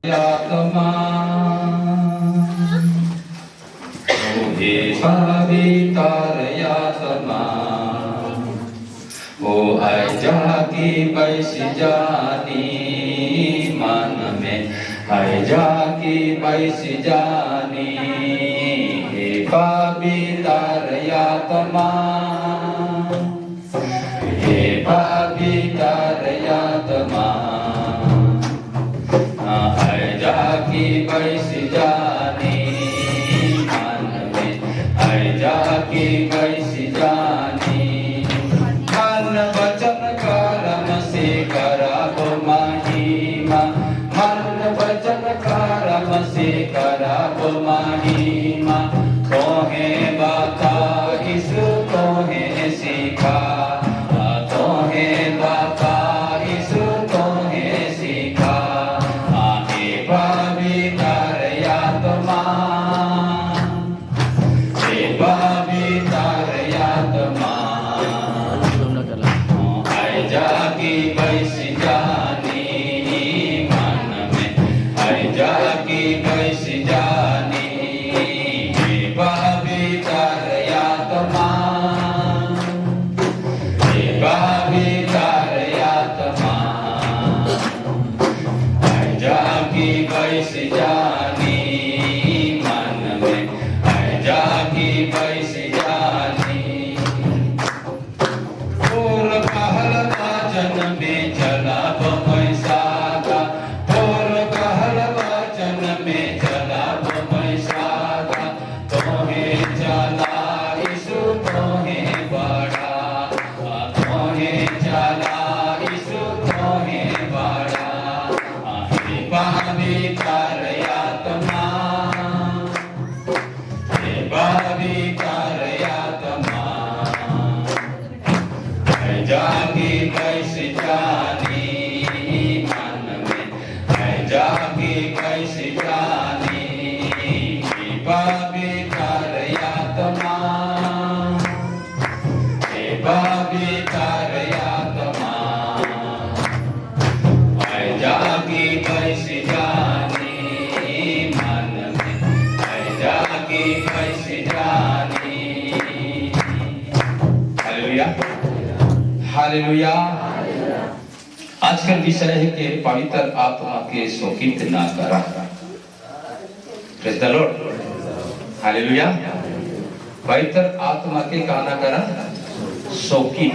आत्मा हे पवित्रात्मा ओ आजा की बैस जानी मन में आजा की बैस जानी हे पवित्रात्मा हे पवित्रात्मा की बैस जानी मन में आजा की बैस जानी मन वचन कर्म से करब महिमा मन वचन कर्म से करब महिमा तोहे बताइस तोहे सिखा तोहे बताइस तोहे सिखा पवित्रात्मा हे पवित्रात्मा आजा की बैस जानी मन में आजा की बैस जानी हे पवित्रात्मा हे पवित्रात्मा आजा की बैस जानी मन में आजा की बैस जानी और कहल वचन में चलब मैसागा और कहल वचन में चलब मैसागा तोहे चलाइस तोहे बड़ा तोहे चलाइस तोहे बड़ा पवित्रात्मा हे पवित्रात्मा आजा की बैस जानी मन में आजा की बैस जानी हे पवित्रात्मा हे पवित्रात्मा आजा की बैस जानी मन में आजा की बैस जानी हालेलुया हालेलुया। आज का विषय है कि पवित्र आत्मा के शोकित ना करा। Praise the Lord hallelujah. पवित्र आत्मा के का ना करा शोकित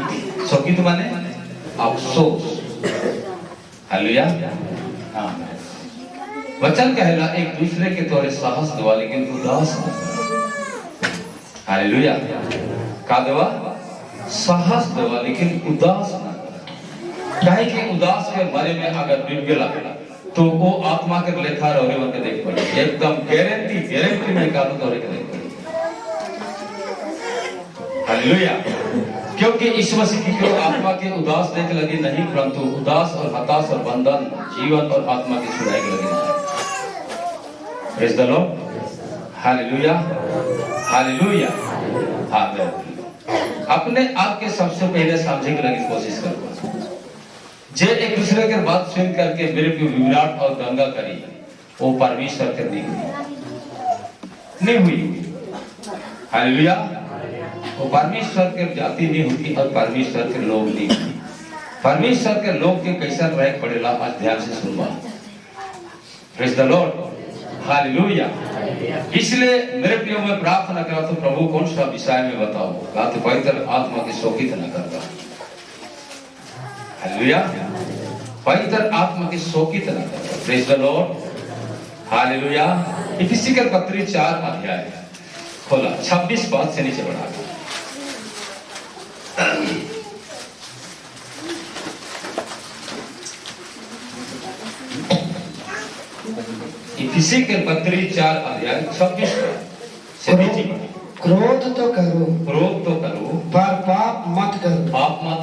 शोकित माने अफसोस हालेलुया। हाँ वचन कहला एक दूसरे के तौरे साहस दवा लेकिन उदास ना हालेलुया। का दवा साहस दवा लेकिन उदास ना काहे कि उदास के बारे में अगर डूब गेला तो वो आत्मा के लेखा रहे मन के देख पड़े एकदम गारंटी में कानू तोरे के देख पड़े हालेलुया। क्योंकि इस मसीह की केवल आत्मा के उदास देख लगी नहीं परंतु उदास और हताश और बंधन जीवन और आत्मा की छुड़ाई के लगी नहीं। Praise the Lord hallelujah hallelujah hallelujah. अपने आप के सबसे पहले समझने की लगी कोशिश करो जे एक दूसरे के बात सुन करके मेरे को विराट और दंगा करी वो परमेश्वर के नहीं हुई हालेलुया। वो परमेश्वर के जाति नहीं होती और परमेश्वर के लोग नहीं होती। परमेश्वर के लोग के कैसा रह पड़ेला आज ध्यान से सुनवा। Praise the Lord hallelujah. इसलिए मेरे प्रियो में प्रार्थना करा तो प्रभु कौन सा विषय में बताओ तो पवित्र आत्मा की शोकित न करता हालेलुया। पवित्र आत्मा की शोकित न करता। Praise the Lord hallelujah. इफिसिकल पत्री 4 अध्याय खोला 26 पद से नीचे बढ़ा इफिसिकल पत्री 4 अध्याय 26 से नीचे क्रोध तो करो पर पाप मत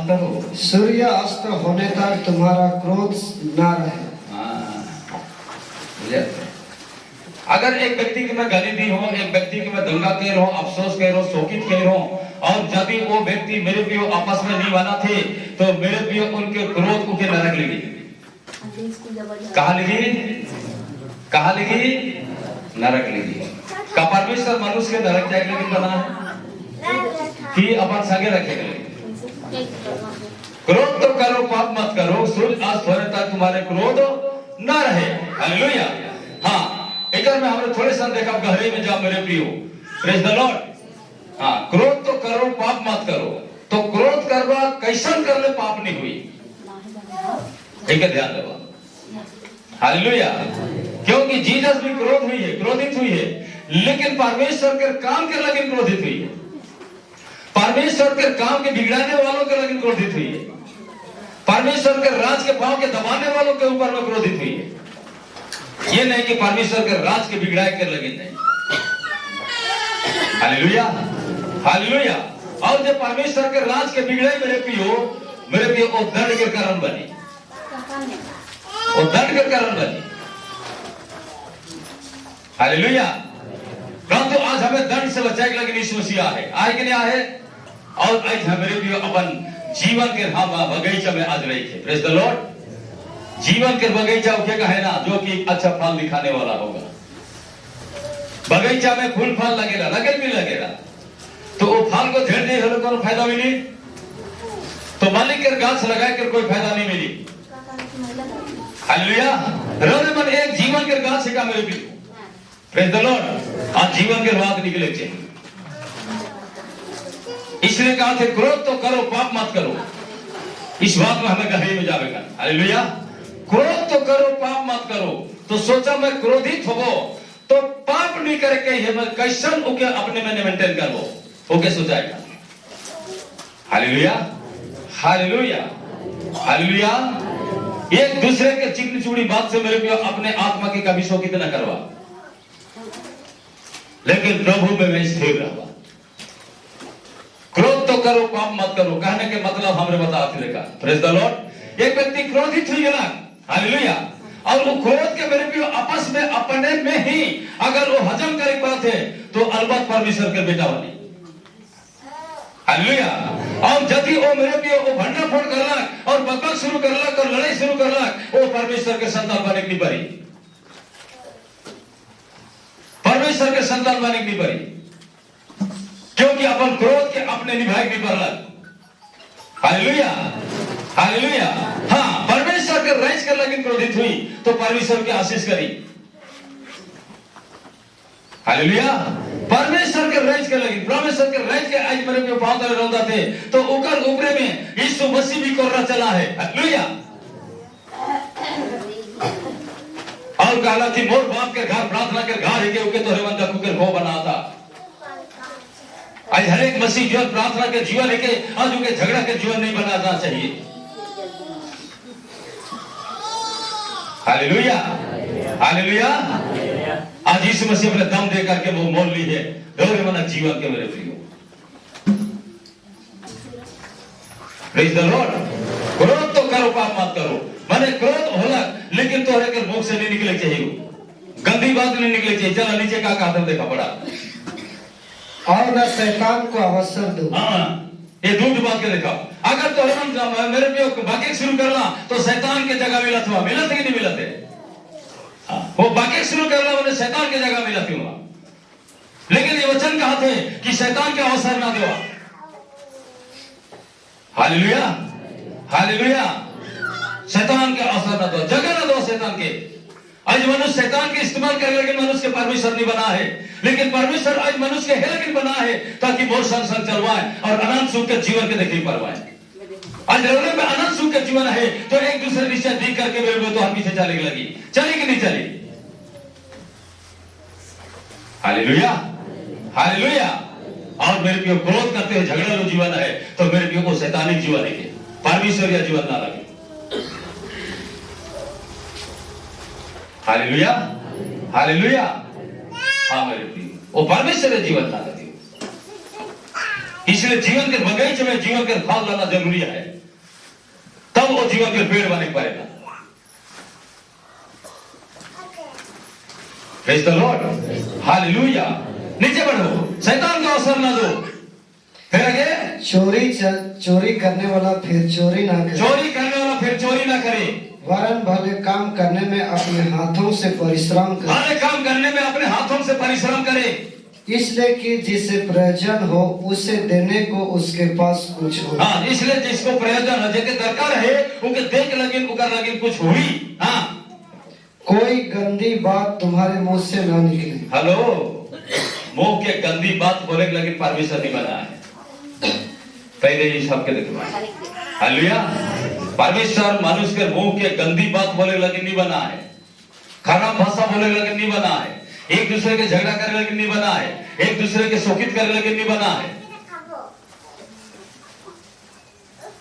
करो सूर्य अस्त होने तक तुम्हारा क्रोध ना रहे। अगर एक व्यक्ति की मैं गाली दी हो एक व्यक्ति की मैं दंगा कह रहा हूँ अफसोस कह रहा हूँ शोकित कह रहा हूँ और जब भी वो व्यक्ति मेरे प्रियो आपस में नहीं बना थे तो मेरे प्रियो उनके क्रोध को के नरक लगी कहा लगी कहाँ लिखी? नरक लिखी। का परमेश्वर मनुष्य के नरक जाए लेकिन बना है कि अपन संगे रखेगा। क्रोध तो करो, पाप मत करो, सूर्य अस्त होने तक तुम्हारे क्रोध न रहे। हालेलुया। हाँ, एक में हमने थोड़े सा देखा, गहरे में जाओ मेरे प्रियो। Praise the Lord. हाँ, क्रोध तो करो, पाप मत करो। तो क्रोध करवा कैसन कर ले पाप नहीं हुई, ठीक है, ध्यान देवा। हालेलुया। क्योंकि जीसस भी क्रोध हुई है, क्रोधित हुई है, लेकिन परमेश्वर के काम के लगे क्रोधित हुई है। परमेश्वर के काम के बिगड़ाने वालों के लगे क्रोधित हुई है। परमेश्वर के राज के पांव के दबाने वालों के ऊपर में क्रोधित हुई है। ये नहीं कि परमेश्वर के राज के बिगड़ाए के लगे, नहीं। Hallelujah, hallelujah. और जब परमेश्वर के राज के बिगड़े मेरे प्रियो वो दंड के कारण बने, वो दंड के कारण बने। हालेलुया। परंतु आज हमें दंड से बचाए के लगे यीशु मसीह है, आए कि नहीं आए? और आज हमारे प्रियो अपन जीवन के बगीचा में आज रही थे। Praise the Lord. जीवन के बगीचा क्या कहे ना, जो कि अच्छा फल दिखाने वाला होगा। बगीचा में फूल फल लगेगा, लगेल भी लगेगा, तो वो फल को झेड़ नहीं को फायदा मिली, तो मालिक के गाछ लगाए कर कोई फायदा नहीं मिली। हालेलुया। रोने मन एक जीवन के गाछ का मेरे भी। Praise the Lord. आज जीवन के बात निकले चाहिए, इसलिए कहा थे क्रोध तो करो, पाप मत करो। इस बात में हमें गहरे में जाएगा। हालेलुया। क्रोध तो करो, पाप मत करो। तो सोचा मैं क्रोधित हो तो पाप नहीं करके मैं कैसन ओके अपने में मेंटेन करवो, ओके सोचाएगा। Hallelujah, hallelujah, hallelujah. एक दूसरे के चिकनी चूड़ी बात से मेरे को अपने आत्मा की कभी शोकित न करवा, लेकिन प्रभु में मैं स्थिर रहा। क्रोध तो करो, पाप मत करो। कहने के मतलब हमने बता देखा। Praise the Lord. एक व्यक्ति क्रोधित हुई ना, हालेलुया, और वो क्रोध के मेरे प्रियो आपस में अपने में ही अगर वो हजम करे बात है तो अलबत्त परमेश्वर के बेटा बने। हालेलुया। और यदि वो मेरे प्रियो वो भंडा फोड़ करलक और बकबक शुरू करलक और लड़ाई शुरू करलक, वो परमेश्वर के संतान बने नहीं पारी, परमेश्वर के संतान बने नहीं पारी, क्योंकि अपन क्रोध के अपने निभाए नहीं पारलक। Hallelujah, hallelujah. हाँ, परमेश्वर के राज कर लगे क्रोधित हुई तो परमेश्वर की आशीष करी। हालेलुया। परमेश्वर के राज के लगे, परमेश्वर के राज के आज मेरे पे पांव तले रोंदा थे तो उकर ऊपरे में यीशु मसीह भी कोर्रा चला है। हालेलुया। और कहला थी मोर बाप के घर प्रार्थना के घर है के उके तो हेवन का कुकर खो बना था। आज हर एक मसीह जीवन प्रार्थना के जीवन है के आज उनके झगड़ा के जीवन नहीं बनाना चाहिए। Hallelujah, hallelujah. आज यीशु मसीह अपने दम दे करके वो मोल ली है गौरव मन जीवन के मेरे प्रियो। Praise the Lord. क्रोध तो करो, पाप मत करो। माने क्रोध होला लेकिन तोहरे के मुख से नहीं निकले चाहिए, गंदी बात नहीं निकले चाहिए। चला नीचे का कहता देखा पड़ा, और न शैतान को अवसर दो। हाँ, ये दूध बात के देखा। अगर तो हम मेरे पे बाकी शुरू करना तो शैतान के जगह मिला था, मिला था कि नहीं मिला थे? वो बाकी शुरू करना मैंने शैतान के जगह मिला थी वहां, लेकिन ये वचन कहा थे कि शैतान के अवसर ना दो। Hallelujah, hallelujah. शैतान के अवसर ना दो, जगह ना दो शैतान के। आज मनुष्य शैतान के इस्तेमाल कर, लेकिन मनुष्य के परमेश्वर नहीं बना है। लेकिन परमेश्वर आज मनुष्य के हेलकिन बना है ताकि वो संग चलवाए और अनंत सुख के जीवन के देखने पाए। आज रोने में अनंत सुख का जीवन है तो एक दूसरे रिश्ते देख करके मेरे को तो हम पीछे चलने लगी, चली कि नहीं चली? Hallelujah, hallelujah. और मेरे को क्रोध करते हुए झगड़ा जो जीवन है तो मेरे को शैतानिक जीवन है, परमेश्वर का जीवन ना लगे। Hallelujah, hallelujah. हाँ मेरे प्रिय, वो परमेश्वर का जीवन ना लगे। इसलिए जीवन के बगीचे में जीवन के फल लाना जरूरी है, तब वो जीवन के पेड़ बने पाएगा। Praise the Lord, hallelujah. नीचे बढ़ो, शैतान का अवसर ना दो। फिर आगे, चोरी करने वाला फिर चोरी ना करे। चोरी करने वाला ना, फिर चोरी ना करे, वरन भले काम करने में अपने हाथों से परिश्रम करे, भले काम करने में अपने हाथों से परिश्रम करे, इसलिए कि जिसे प्रयोजन हो उसे देने को उसके पास कुछ हो। हाँ, इसलिए जिसको प्रयोजन हो, जेके दरकार है, उनके देख लगिन उकर लगिन कुछ हुई। हाँ, कोई गंदी बात तुम्हारे मुंह से ना निकले। हेलो, मुंह के गंदी बात बोले के लगिन परमेश्वर नहीं बना है। पहले ये सबके देखो, हालेलुया। परमेश्वर मनुष्य के मुंह के गंदी बात बोले लगिन नहीं बना है, खराब भाषा बोले लगिन नहीं बना है, एक दूसरे के झगड़ा करने लगे नहीं बना है, एक दूसरे के शोकित करने लगे नहीं बना है।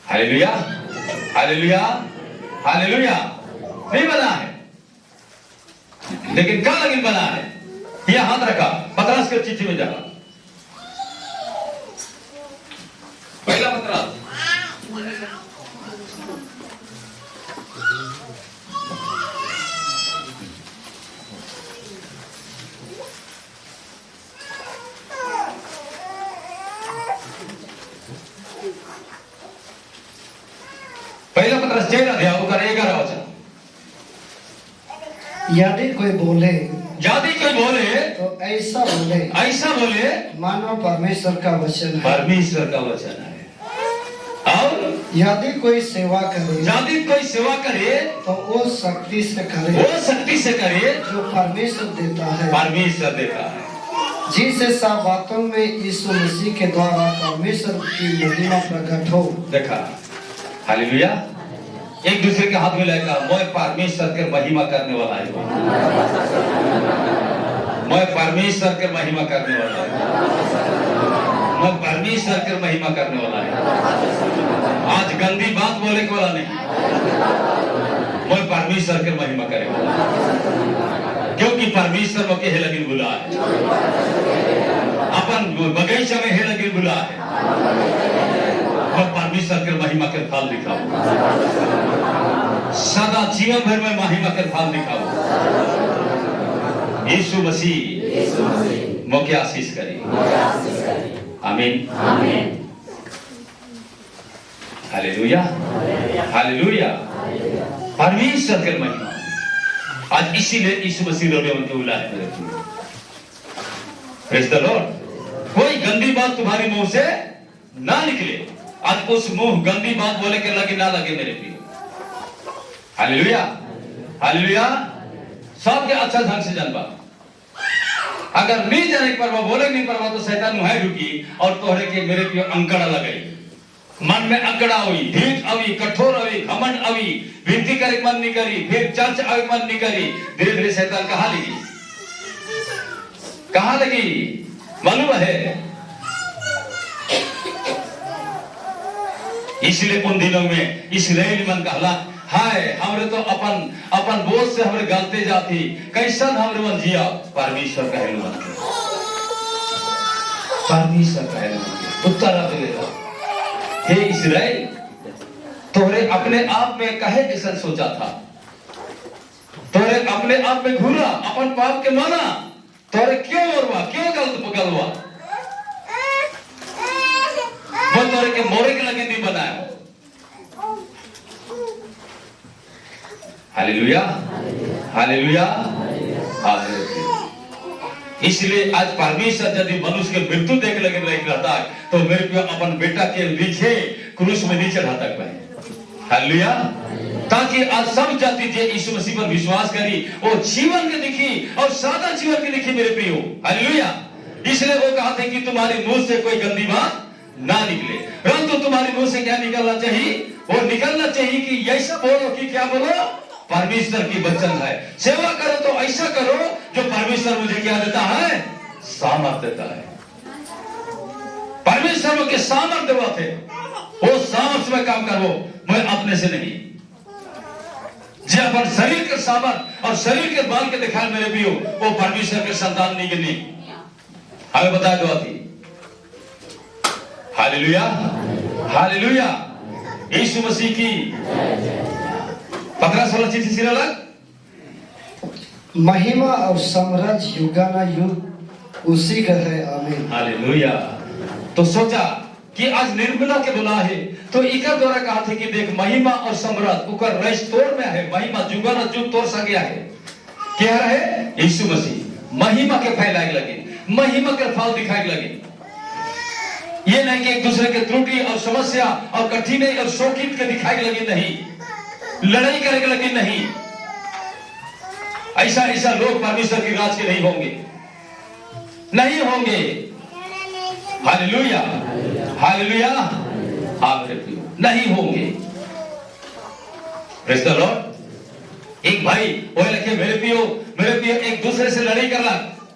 हालेलुया, हालेलुया, हालेलुया, नहीं बना है। लेकिन क्या लगे बना है? यह हाथ रखा, पतरस के चिट्ठी में जाना, पहला पतरस पहला पतरस 6 अध्याय का 11 वचन। यदि कोई बोले तो ऐसा बोले मानो परमेश्वर का वचन है। परमेश्वर का वचन है। और यदि कोई सेवा करे तो वो शक्ति से करे जो परमेश्वर देता है, जिससे सब बातों में यीशु मसीह के द्वारा परमेश्वर की महिमा प्रकट हो। देखा, हालेलुया। एक दूसरे के हाथ में लेगा, मैं परमेश्वर के महिमा करने वाला है, मैं परमेश्वर के महिमा करने वाला है, मैं परमेश्वर के महिमा करने वाला है। आज गंदी बात बोले के वाला नहीं, मैं परमेश्वर के महिमा करे वाला, क्योंकि परमेश्वर को के लगिन बुला है, अपन बगीचा में है लगिन बुला है, और परमेश्वर के महिमा के फल दिखाओ, सदा जीवन भर में महिमा के फल दिखाओ। यीशु मसीह मौके आशीष करे, आमीन, हालेलुया, हालेलुया। परमेश्वर के महिमा आज इसीलिए यीशु मसीह रोने उनके बुलाए। Praise the Lord. कोई गंदी बात तुम्हारे मुंह से ना निकले। आज उस मुंह गंदी बात बोले के लगे ना लगे मेरे प्रिय, हालेलुया, हालेलुया। सबके अच्छा ढंग से जानबा, अगर नहीं जाने पर बोले नहीं पर तो शैतान मुहाई रुकी और तोहरे के मेरे प्रिय अंकड़ा लगाई, मन में अंकड़ा हुई, ढीठ अवी, कठोर अवी, घमंड अवी, विनती करे मन नहीं करी, फिर चर्च आवे मन नहीं करी, धीरे धीरे शैतान कहाँ लगी मालूम है। इसलिए उन दिनों में इस्राएल मन कहला, हाय हमरे तो अपन बोझ से हमरे गलते जाती, कैसन हमरे मन जिया। परमेश्वर का है मन, परमेश्वर का है मन। उत्तर देगा, हे इस्राएल, तोहरे अपने आप में कहे ऐसा सोचा था, तोहरे अपने आप में घूरा, अपन पाप के माना, तोहरे क्यों मरवा, क्यों गलवा, वो तोरे के मोरे के लगे नहीं बनाया। Hallelujah, hallelujah, hallelujah. इसलिए आज परमेश्वर यदि मनुष्य के मृत्यु देख लगे रहता तो मेरे को अपन बेटा के नीचे क्रूस में नीचे चढ़ाता है। हालेलुया। ताकि आज सब जाति जे यीशु मसीह पर विश्वास करी वो जीवन के दिखी और सादा जीवन के दिखी मेरे प्रियो। हालेलुया। इसलिए वो कहा था कि तुम्हारे मुंह से कोई गंदी बात ना निकले, परंतु तुम्हारे मुंह से क्या निकलना चाहिए? वो निकलना चाहिए कि ऐसा बोलो कि क्या बोलो, परमेश्वर की वचन है। सेवा करो तो ऐसा करो जो परमेश्वर मुझे क्या देता है, सामर्थ देता है। परमेश्वर के सामर्थ देते, वो सामर्थ में काम करो, मैं अपने से नहीं। जो अपन शरीर के सामर्थ और शरीर के बाल के दिखा मेरे भी हो, वो परमेश्वर के संतान नहीं गिनी। हमें बता दो थी। Hallelujah, hallelujah. यीशु मसीह की 15-16 चीज सिरा लग महिमा और साम्राज्य युगाना युग उसी का है। आमीन, हालेलुया। तो सोचा कि आज निर्मला के बुला है तो इका द्वारा कहा थे कि देख महिमा और समृद्ध उकर रस तोड़ में है, महिमा जुगन जुग तोड़ सा गया है। क्या है? यीशु मसीह महिमा के फैलाए लगे, महिमा के फल दिखाए लगे। ये नहीं कि एक दूसरे के त्रुटि और समस्या और कठिनाई और शोकित के दिखाए लगे, नहीं लड़ाई करने लगे, नहीं ऐसा ऐसा लोग परमेश्वर की राज के नहीं होंगे, नहीं होंगे। हालेलुया, हालेलुया, आप नहीं होंगे। Praise the Lord. एक भाई वो लगे मेरे पियो एक दूसरे से लड़ाई करला,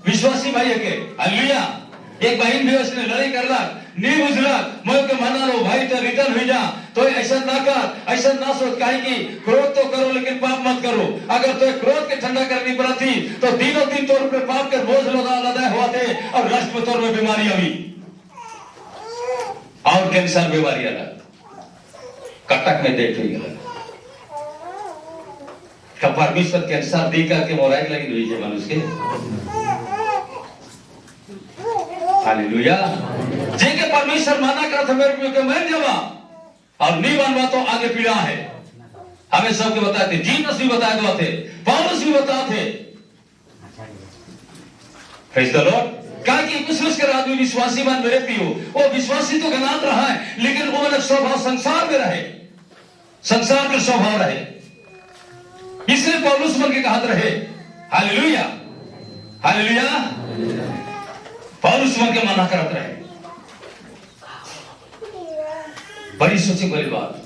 विश्वासी भाई है के, हालेलुया। एक बहन भी उसने लड़ाई करला, नहीं बुझला, मैं के मना लो भाई तो रिटर्न हो जा, तो ऐसा ना कर, ऐसा ना सोच, काहे कि क्रोध तो करो लेकिन पाप मत करो। अगर तो क्रोध के ठंडा करनी पड़ा थी तो दिनों दिन तौर पे पाप के बोझ लदा हुआ थे और राष्ट्र में तौर में बीमारी हुई और कैंसर बीमारी अलग कटक में देख ली गलत परमेश्वर कैंसर दी करके मोराई लगी हुई है मनुष्य के। हालेलुया। जेके परमेश्वर माना करा था मेरे को मैं जवा और नहीं बनवा तो आगे पीड़ा है। हमें सबके बताए थे, जीसस भी बताए दो थे, पौलुस भी बताए थे। Praise the Lord. कहा कि विश्वास कर आदमी विश्वासी बन मेरे पियो, वो विश्वासी तो गनात रहा है लेकिन वो अलग स्वभाव संसार में रहे, संसार का स्वभाव रहे, इसलिए पौलुस बन के कहत रहे। Hallelujah, hallelujah. पौलुस बन के मना करत रहे। बड़ी सोची बड़ी बात।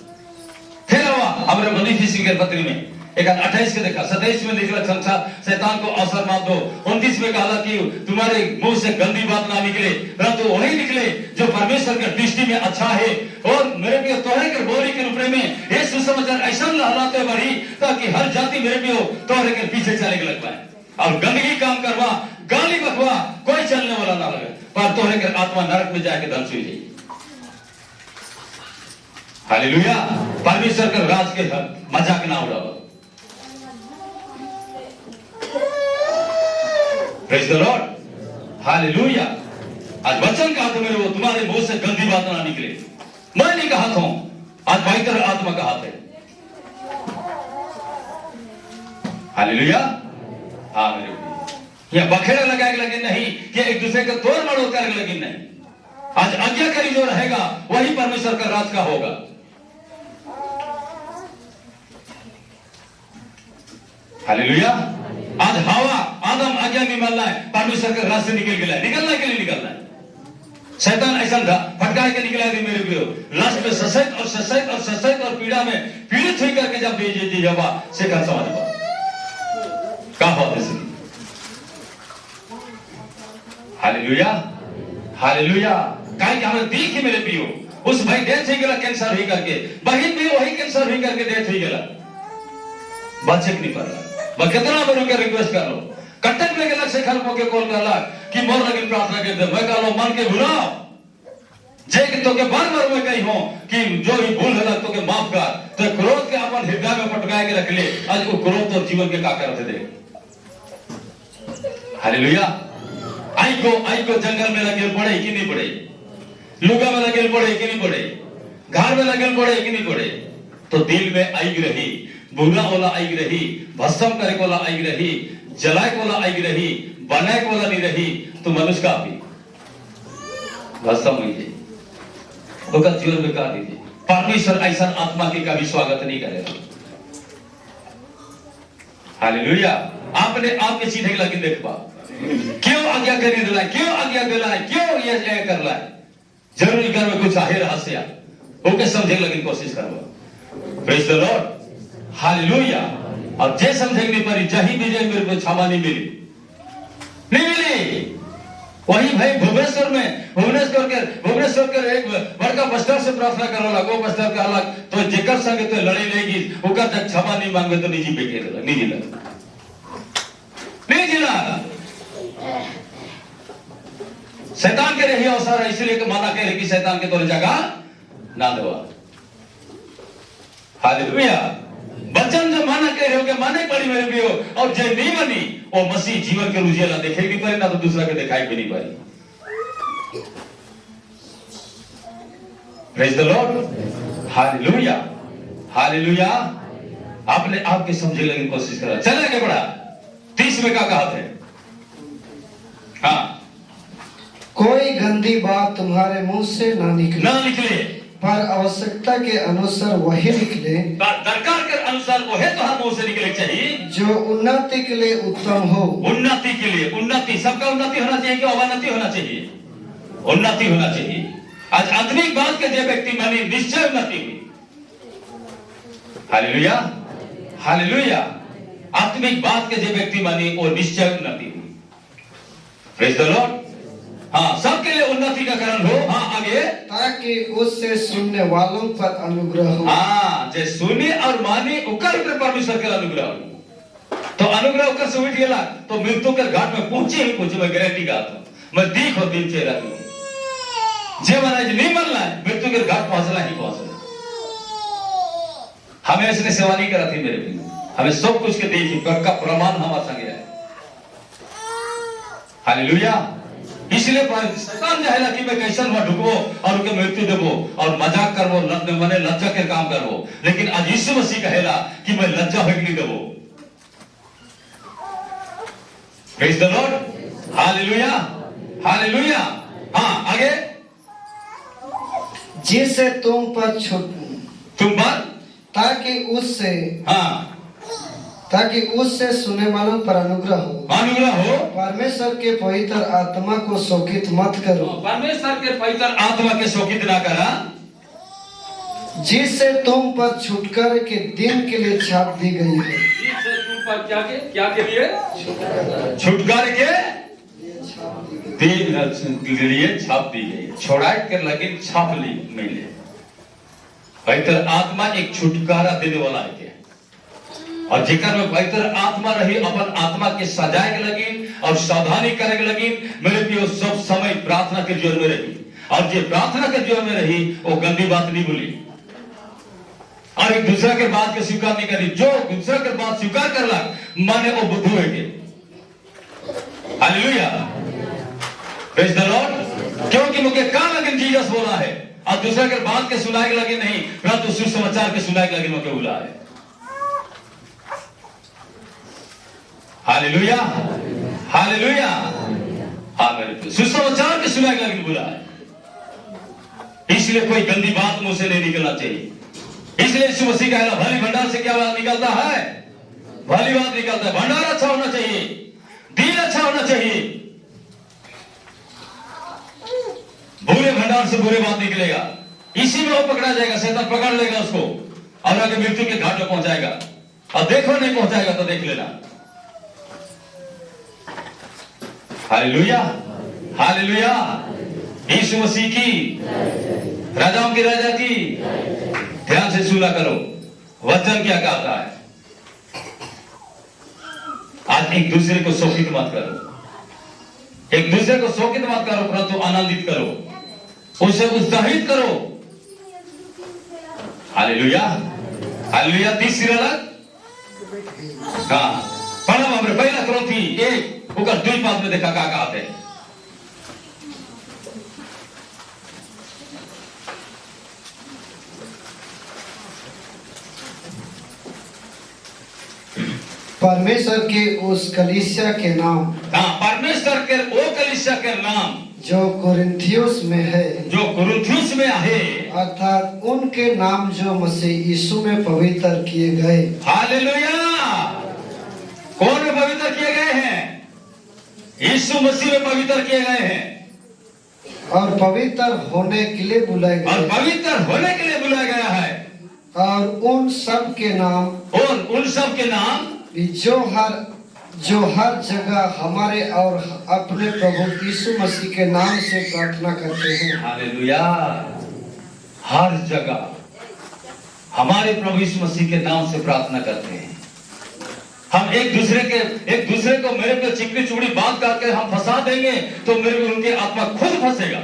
फिर हुआ हमारे मनीषी के पत्री में 28 के देखा, 27 में लिखा संसार शैतान को अवसर मत दो। 29 में कहा कि तुम्हारे मुंह से गंदी बात ना निकले परंतु वही निकले जो परमेश्वर की दृष्टि में अच्छा है। और मेरे पियो तोहरे के बोली के रूप में ये सुसमाचार ऐसा लहराते बढ़ी ताकि हर जाति मेरे पियो तोहरे के पीछे चले लग पाए और गंदगी काम करवा, गाली बकवा कोई चलने वाला ना लगे, पर तोहरे के आत्मा नरक में जाके ध्वंस हो जाए। हालेलुया। परमेश्वर के राज के मजाक ना उड़ाओ। Praise the Lord. हालेलुया। आज वचन कहा था मेरे वो तुम्हारे मुंह से गंदी बात ना निकले। मैं नहीं कहा था, आज पवित्र आत्मा कहा था। हालेलुया। हाँ मेरे ये बखेड़ा लगाए लगे नहीं कि एक दूसरे को तोड़ मड़ोड़ कर लगे नहीं। आज आज्ञाकारी जो रहेगा वही परमेश्वर का राज का होगा। हालेलुया। आज हवा आदम आज्ञा नहीं मान रहा है, परमेश्वर के राज से निकल गया है, निकलना के लिए निकलना है। शैतान ऐसा फटकार के निकला है मेरे पियो, लास्ट में ससैत और पीड़ा में पीड़ित हुई करके जब दे जवा से कर समझ पाओ क्या बात है। Hallelujah, hallelujah. काहे कि हमें देख ही मेरे पियो उस भाई डेथ ही गया कैंसर हुई करके, बहन भी वही कैंसर हुई करके डेथ हुई गया, बचे नहीं पड़ रहा। मैं कितना बड़ों के रिक्वेस्ट कर लो, कटक में गलत से खल के कॉल कर ला कि मोर लगी प्रार्थना कर दे, मैं कह लो मन के भुलाओ जे कि तो के बार-बार मैं कही हूं कि जो ही भूल है तो के माफ कर, तो क्रोध के अपन हृदय में पटकाए के रख ले। आज वो क्रोध तो जीवन के का करते दे। हालेलुया। आई को जंगल में लगे पड़े कि नहीं पड़े, लुगा में लगे पड़े कि नहीं पड़े, घर में लगे पड़े कि नहीं पड़े, तो दिल में आई रही, बुरा वाला आई रही, भस्म करे वाला आई रही, जलाए वाला आई रही, बनाए वाला नहीं रही, तो मनुष्य का भी भस्म हुई है, उसका जीवन बेकार दीजिए। परमेश्वर ऐसा आत्मा की कभी स्वागत नहीं करेगा। हालेलुया। आपने आप के सीधे लगे देख पा क्यों आज्ञा करी दिलाए, क्यों आज्ञा दिलाए, क्यों ये कर रहा है, जरूरी घर में कुछ आहे रहस्य ओके समझे लगी कोशिश करो। Praise the Lord. हालेलुया। और जे समझे नहीं पारी जही विजय मेरे को क्षमा नहीं मिली। वही भाई भुवनेश्वर के एक बड़का बस्तर से प्रार्थना करो लगो, बस्तर का अलग तो जेकर संग तो लड़े लेगी ओकर तक क्षमा नहीं मांगे तो निजी बेके नहीं जिला शैतान के रही अवसर है, इसलिए माना कह रहे कि शैतान के तोरे जगह ना दवा। हालेलुया। बच्चन जो माना कह रहे हो कि माने पड़ी मेरे भी हो, और जय नहीं बनी वो मसीह जीवन के रुझे ना देखे भी पारी ना तो दूसरा के दिखाई भी नहीं पारी। Praise the Lord, hallelujah, hallelujah. आपने आपके समझे लगे कोशिश करा, चले आगे बढ़ा। 30 में क्या कहा थे? हाँ, कोई गंदी बात तुम्हारे मुंह से ना निकले, पर आवश्यकता के अनुसार वही निकले, दरकार के अनुसार वो है तो हम मुंह से निकले चाहिए जो उन्नति के लिए उत्तम हो। उन्नति के लिए, उन्नति, सबका उन्नति होना चाहिए कि अवनति होना चाहिए? उन्नति होना चाहिए। आज आत्मिक बात के जो व्यक्ति मानी निश्चय उन्नति हुई। Hallelujah, hallelujah. आत्मिक बात के जो व्यक्ति मानी वो निश्चय उन्नति हुई। Praise the Lord. हाँ, सबके लिए उन्नति का कारण हो। हाँ, आगे, ताकि उससे सुनने वालों पर अनुग्रह हो। हाँ, जे सुने और माने उकर ऊपर परमेश्वर के अनुग्रह हो। तो अनुग्रह उकर से उठ गया तो मृत्यु के घाट में पहुंचे ही पहुंचे। मैं गारंटी कहता हूं, मैं देखो दिन चेहरा हूं जे मना नहीं मनना है मृत्यु के घाट पहुंचना ही पहुंचना। हमें इसने सेवा नहीं करा थी मेरे भी, हमें सब कुछ के देखी का प्रमाण हमारे संग है। हालेलुया। इसलिए शैतान जहला कि मैं कैसन हुआ ढुकबो और उनके मृत्यु देबो और मजाक करबो, मने लज्जा के काम करबो। लेकिन आज यीशु मसीह कहेला कि मैं लज्जा होके नहीं देबो। Praise the Lord, hallelujah, hallelujah. हाँ, आगे, जिससे तुम पर ताकि उससे सुने वालों पर अनुग्रह हो। परमेश्वर के पवित्र आत्मा को शोकित मत करो। परमेश्वर के पवित्र आत्मा के शोकित ना करा, जिससे तुम पर छुटकारे के दिन के लिए छाप दी गई है। जिससे तुम पर क्या के लिए? छुटकारे के दिन के लिए छाप दी गई। छोड़ाई के लगे छाप ली मिले। पवित्र आत्मा एक छुटकारा देने वाला है। और जेकर में पवित्र आत्मा रही अपन आत्मा के सजाए के लगी और सावधानी करे के लगी। मेरे प्रियो, सब समय प्रार्थना के जीवन में रही और जो प्रार्थना के जीवन में रही वो गंदी बात नहीं बोली और एक दूसरा के बात के स्वीकार नहीं करी। जो दूसरा के बात स्वीकार करला माने वो बुद्धू है के। Hallelujah, praise the Lord. क्योंकि मुझे का लगे जीसस बोला है और दूसरा के बात के सुनाए लगे नहीं, परंतु सुसमाचार के सुनाए लगे मुझे बोला है। Hallelujah, hallelujah. हाँ, मेरे सुसमाचार के सुनाए लगे बोला है। इसलिए कोई गंदी बात मुंह से नहीं निकलना चाहिए। इसलिए यीशु मसीह कहला भली भंडार से क्या बात निकलता है? भली बात निकलता है। भंडार अच्छा होना चाहिए, दिल अच्छा होना चाहिए। बुरे भंडार से बुरे बात निकलेगा, इसी में वो पकड़ा जाएगा। शैतान पकड़ लेगा उसको और आगे मृत्यु के घाट में पहुंचाएगा। और देखो नहीं पहुंचाएगा तो देख लेना। Hallelujah, hallelujah. यीशु मसीह की, राजाओं की राजा की। ध्यान से सुना करो वचन क्या कहता है। आज एक दूसरे को शोकित मत करो, एक दूसरे को शोकित मत करो, परंतु आनंदित करो, उसे उत्साहित करो। Hallelujah, hallelujah. तीसरी अलग हाँ पढ़ा हमरे पहला क्रंथी 1 होकर 2 पाद में देखा का कहते हैं। परमेश्वर के उस कलीसिया के नाम, हाँ, परमेश्वर के वो कलीसिया के नाम जो कोरिन्थियोस में है, जो कोरिन्थियोस में है, अर्थात उनके नाम जो मसीह यीशु में पवित्र किए गए। हालेलुया। कौन में पवित्र किए गए हैं? यीशु मसीह में पवित्र किए गए हैं और पवित्र होने के लिए बुलाए गए, और पवित्र होने के लिए बुलाया गया है। और उन सब के नाम, और उन सब के नाम जो हर जगह हमारे और अपने प्रभु यीशु मसीह के नाम से प्रार्थना करते हैं। हालेलुया। हर जगह हमारे प्रभु यीशु मसीह के नाम से प्रार्थना करते हैं। हम एक दूसरे को मेरे पे चिकनी चुपड़ी बात करके हम फंसा देंगे तो मेरे उनके आत्मा खुद फंसेगा।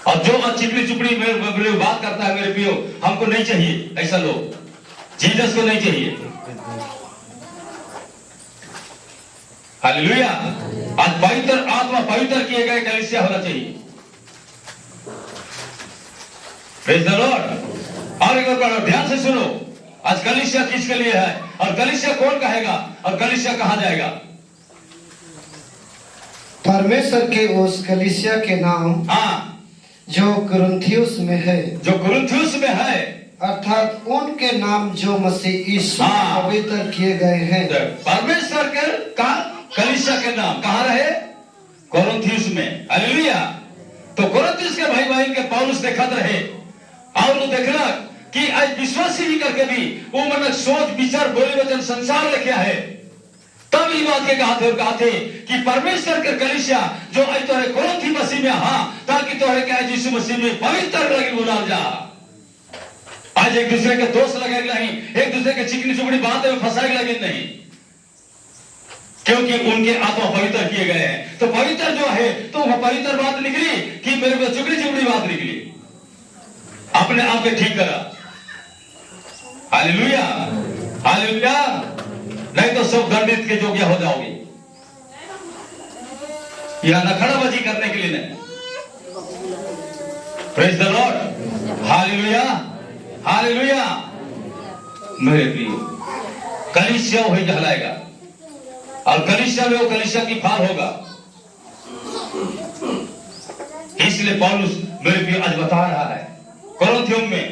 और जो चिकनी चुपड़ी मेरे बात करता है मेरे पियो, हमको नहीं चाहिए ऐसा लोग, जीसस को नहीं चाहिए। हालेलुया। आज पवित्र आत्मा पवित्र किए गए कलीसिया होना चाहिए। Praise the Lord. और एक बार पढ़ो, ध्यान से सुनो। आज कलीसिया किसके लिए है और कलीसिया कौन कहेगा और कलीसिया कहां जाएगा? परमेश्वर के उस कलीसिया के नाम, हाँ, जो कुरिन्थियुस में है, जो कुरिन्थियुस में है, अर्थात उनके नाम जो मसीह यीशु में पवित्र किए गए हैं। परमेश्वर के कलीसिया के नाम कहां रहे? कुरिन्थियुस में। हालेलुया। तो कुरिन्थियुस के भाई बहन के पौलुस देखत रहे और वो देखला कि आज विश्वासी ही करके भी वो मन सोच विचार बोली वचन संसार लेके है। तब ये बात के कहा थे कि परमेश्वर के कलीसिया जो आज तोरे कुरिन्थी मसीह में हाँ, ताकि तोरे के आज यीशु मसीह में पवित्र लगी बुलाल जा। आज एक दूसरे के दोस्त लगे नहीं, एक दूसरे के चिकनी चुपड़ी बात में फंसाए लगे नहीं, क्योंकि उनके आत्मा पवित्र किए गए हैं। तो पवित्र जो है तो वह पवित्र बात निकली कि मेरे को चुगली चुगली बात निकली, अपने आप को ठीक करा। Hallelujah, hallelujah. नहीं तो सब दंडित के योग्य हो जाओगे। यह नखड़ाबाजी करने के लिए नहीं। Praise the Lord. Hallelujah, hallelujah. मेरे प्रियो, कलीसिया वही कहलाएगा और कलीसिया में वो कलीसिया की फाल होगा। इसलिए पौलुस मेरे प्रियो आज बता रहा है कुरिन्थियों में,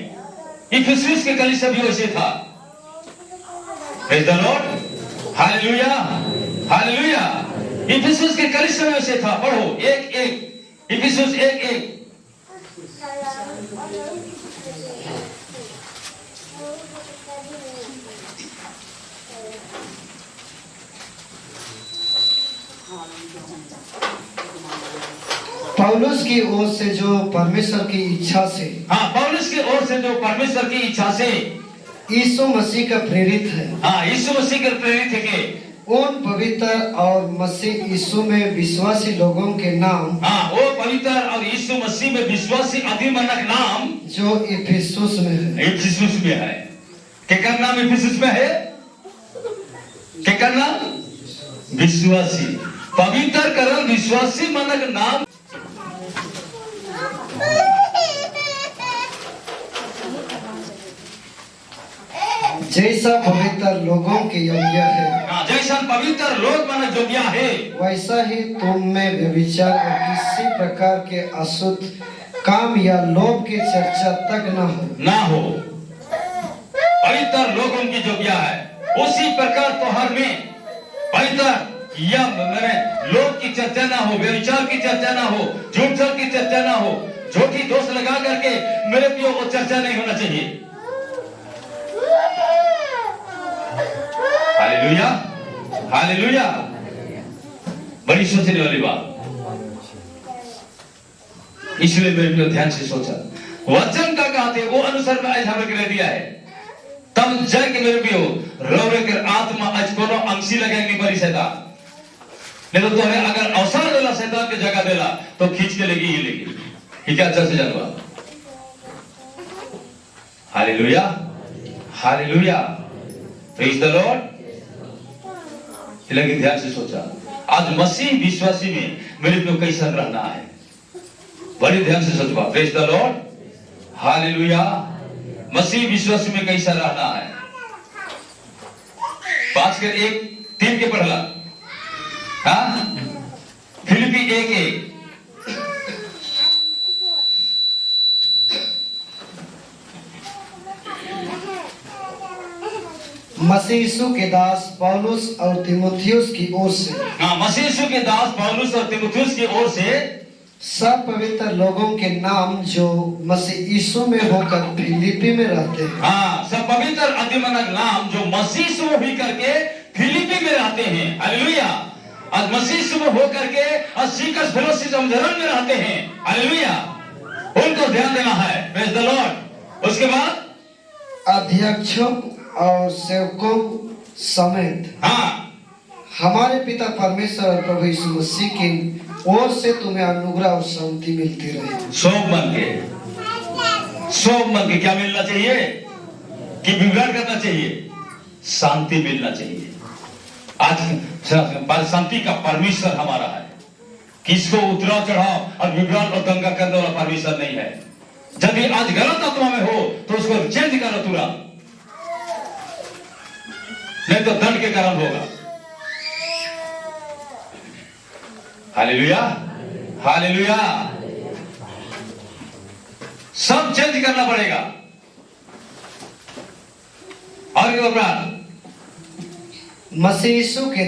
इफिसुस के कलीसिया भी वैसे था। Praise the Lord. Hallelujah, hallelujah. Ephesus के कलीसिया में वैसे था। पढ़ो 1:1, इफिसुस 1:1। पौलुस की ओर से जो परमेश्वर की इच्छा से, हाँ, पौलुस की ओर से जो परमेश्वर की इच्छा से यीशु मसीह का प्रेरित है, हाँ, यीशु मसीह के प्रेरित है के उन पवित्र और मसीह यीशु में विश्वासी लोगों के नाम, हाँ, वो पवित्र और यीशु मसीह में विश्वासी अधिमानक नाम जो इफिसुस में है, इफिसुस में है। क्या नाम इफिसुस में है? क्या नाम? विश्वासी, पवित्र करण विश्वासी मानक नाम। जैसा पवित्र लोगों के योग्य है, हाँ, जैसा पवित्र लोग मानक योग्य है, वैसा ही तुम में व्यभिचार और किसी प्रकार के अशुद्ध काम या लोभ की चर्चा तक न हो। पवित्र लोगों की योग्य है, उसी प्रकार तोहर में पवित्र या मैंने लोभ की चर्चा ना हो, व्यभिचार की चर्चा ना हो, झूठ छल की चर्चा ना हो, झूठी दोष लगा करके मेरे प्रियो वो चर्चा नहीं होना चाहिए। Hallelujah, hallelujah. बड़ी सोचने वाली बात। इसलिए मेरे प्रियो ध्यान से सोचा, वचन का कहते वो अनुसार में आज हमें दिया है, तब जाके मेरे प्रियो रोवे कर आत्मा आज कोनो अंशी लगेगी बड़ी शैतान नहीं तो है। अगर अवसर देला शैतान के जगह देला तो खींच के लेगी ही लेगी। ठीक है, अच्छा से जानवा। Hallelujah, hallelujah. Praise the Lord. लेकिन ध्यान से सोचा, आज मसीह विश्वासी में मेरे को कैसा रहना है, बड़ी ध्यान से सोचवा। Praise the Lord. हालेलुया। मसीह विश्वासी में कैसा रहना है। 5:1-3 के पढ़ला, हाँ, फिलिपी 1:1। मसीह यीशु के दास पौलुस और तीमुथियुस की ओर से, हाँ, मसीह यीशु के दास पौलुस और तीमुथियुस की ओर से सब पवित्र लोगों के नाम जो मसीह यीशु में होकर फिलिपी में रहते हैं, हाँ, सब पवित्र अधिमानक नाम जो मसीह यीशु में भी करके फिलिपी में रहते हैं। हालेलुया। आज मसीह यीशु में होकर के सीकर्स फेलोशिप में रहते हैं। हालेलुया। उनको ध्यान देना है। Praise the Lord. उसके बाद अध्यक्षों और सेवकों समेत, हाँ, हमारे पिता परमेश्वर और प्रभु यीशु मसीह की ओर से तुम्हें अनुग्रह और शांति मिलती रहे। सब मन के क्या मिलना चाहिए कि विवरण करना चाहिए? शांति मिलना चाहिए। आज शांति का परमेश्वर हमारा है। किसको उतराव चढ़ाव और विवरण और दंगा करने वाला परमेश्वर नहीं है। जब भी आज गलत आत्मा में हो तो उसको चेंज करो तुरंत, नहीं तो दंड के कारण होगा। Hallelujah, hallelujah. सब चेंज करना पड़ेगा। और मसीह यीशु के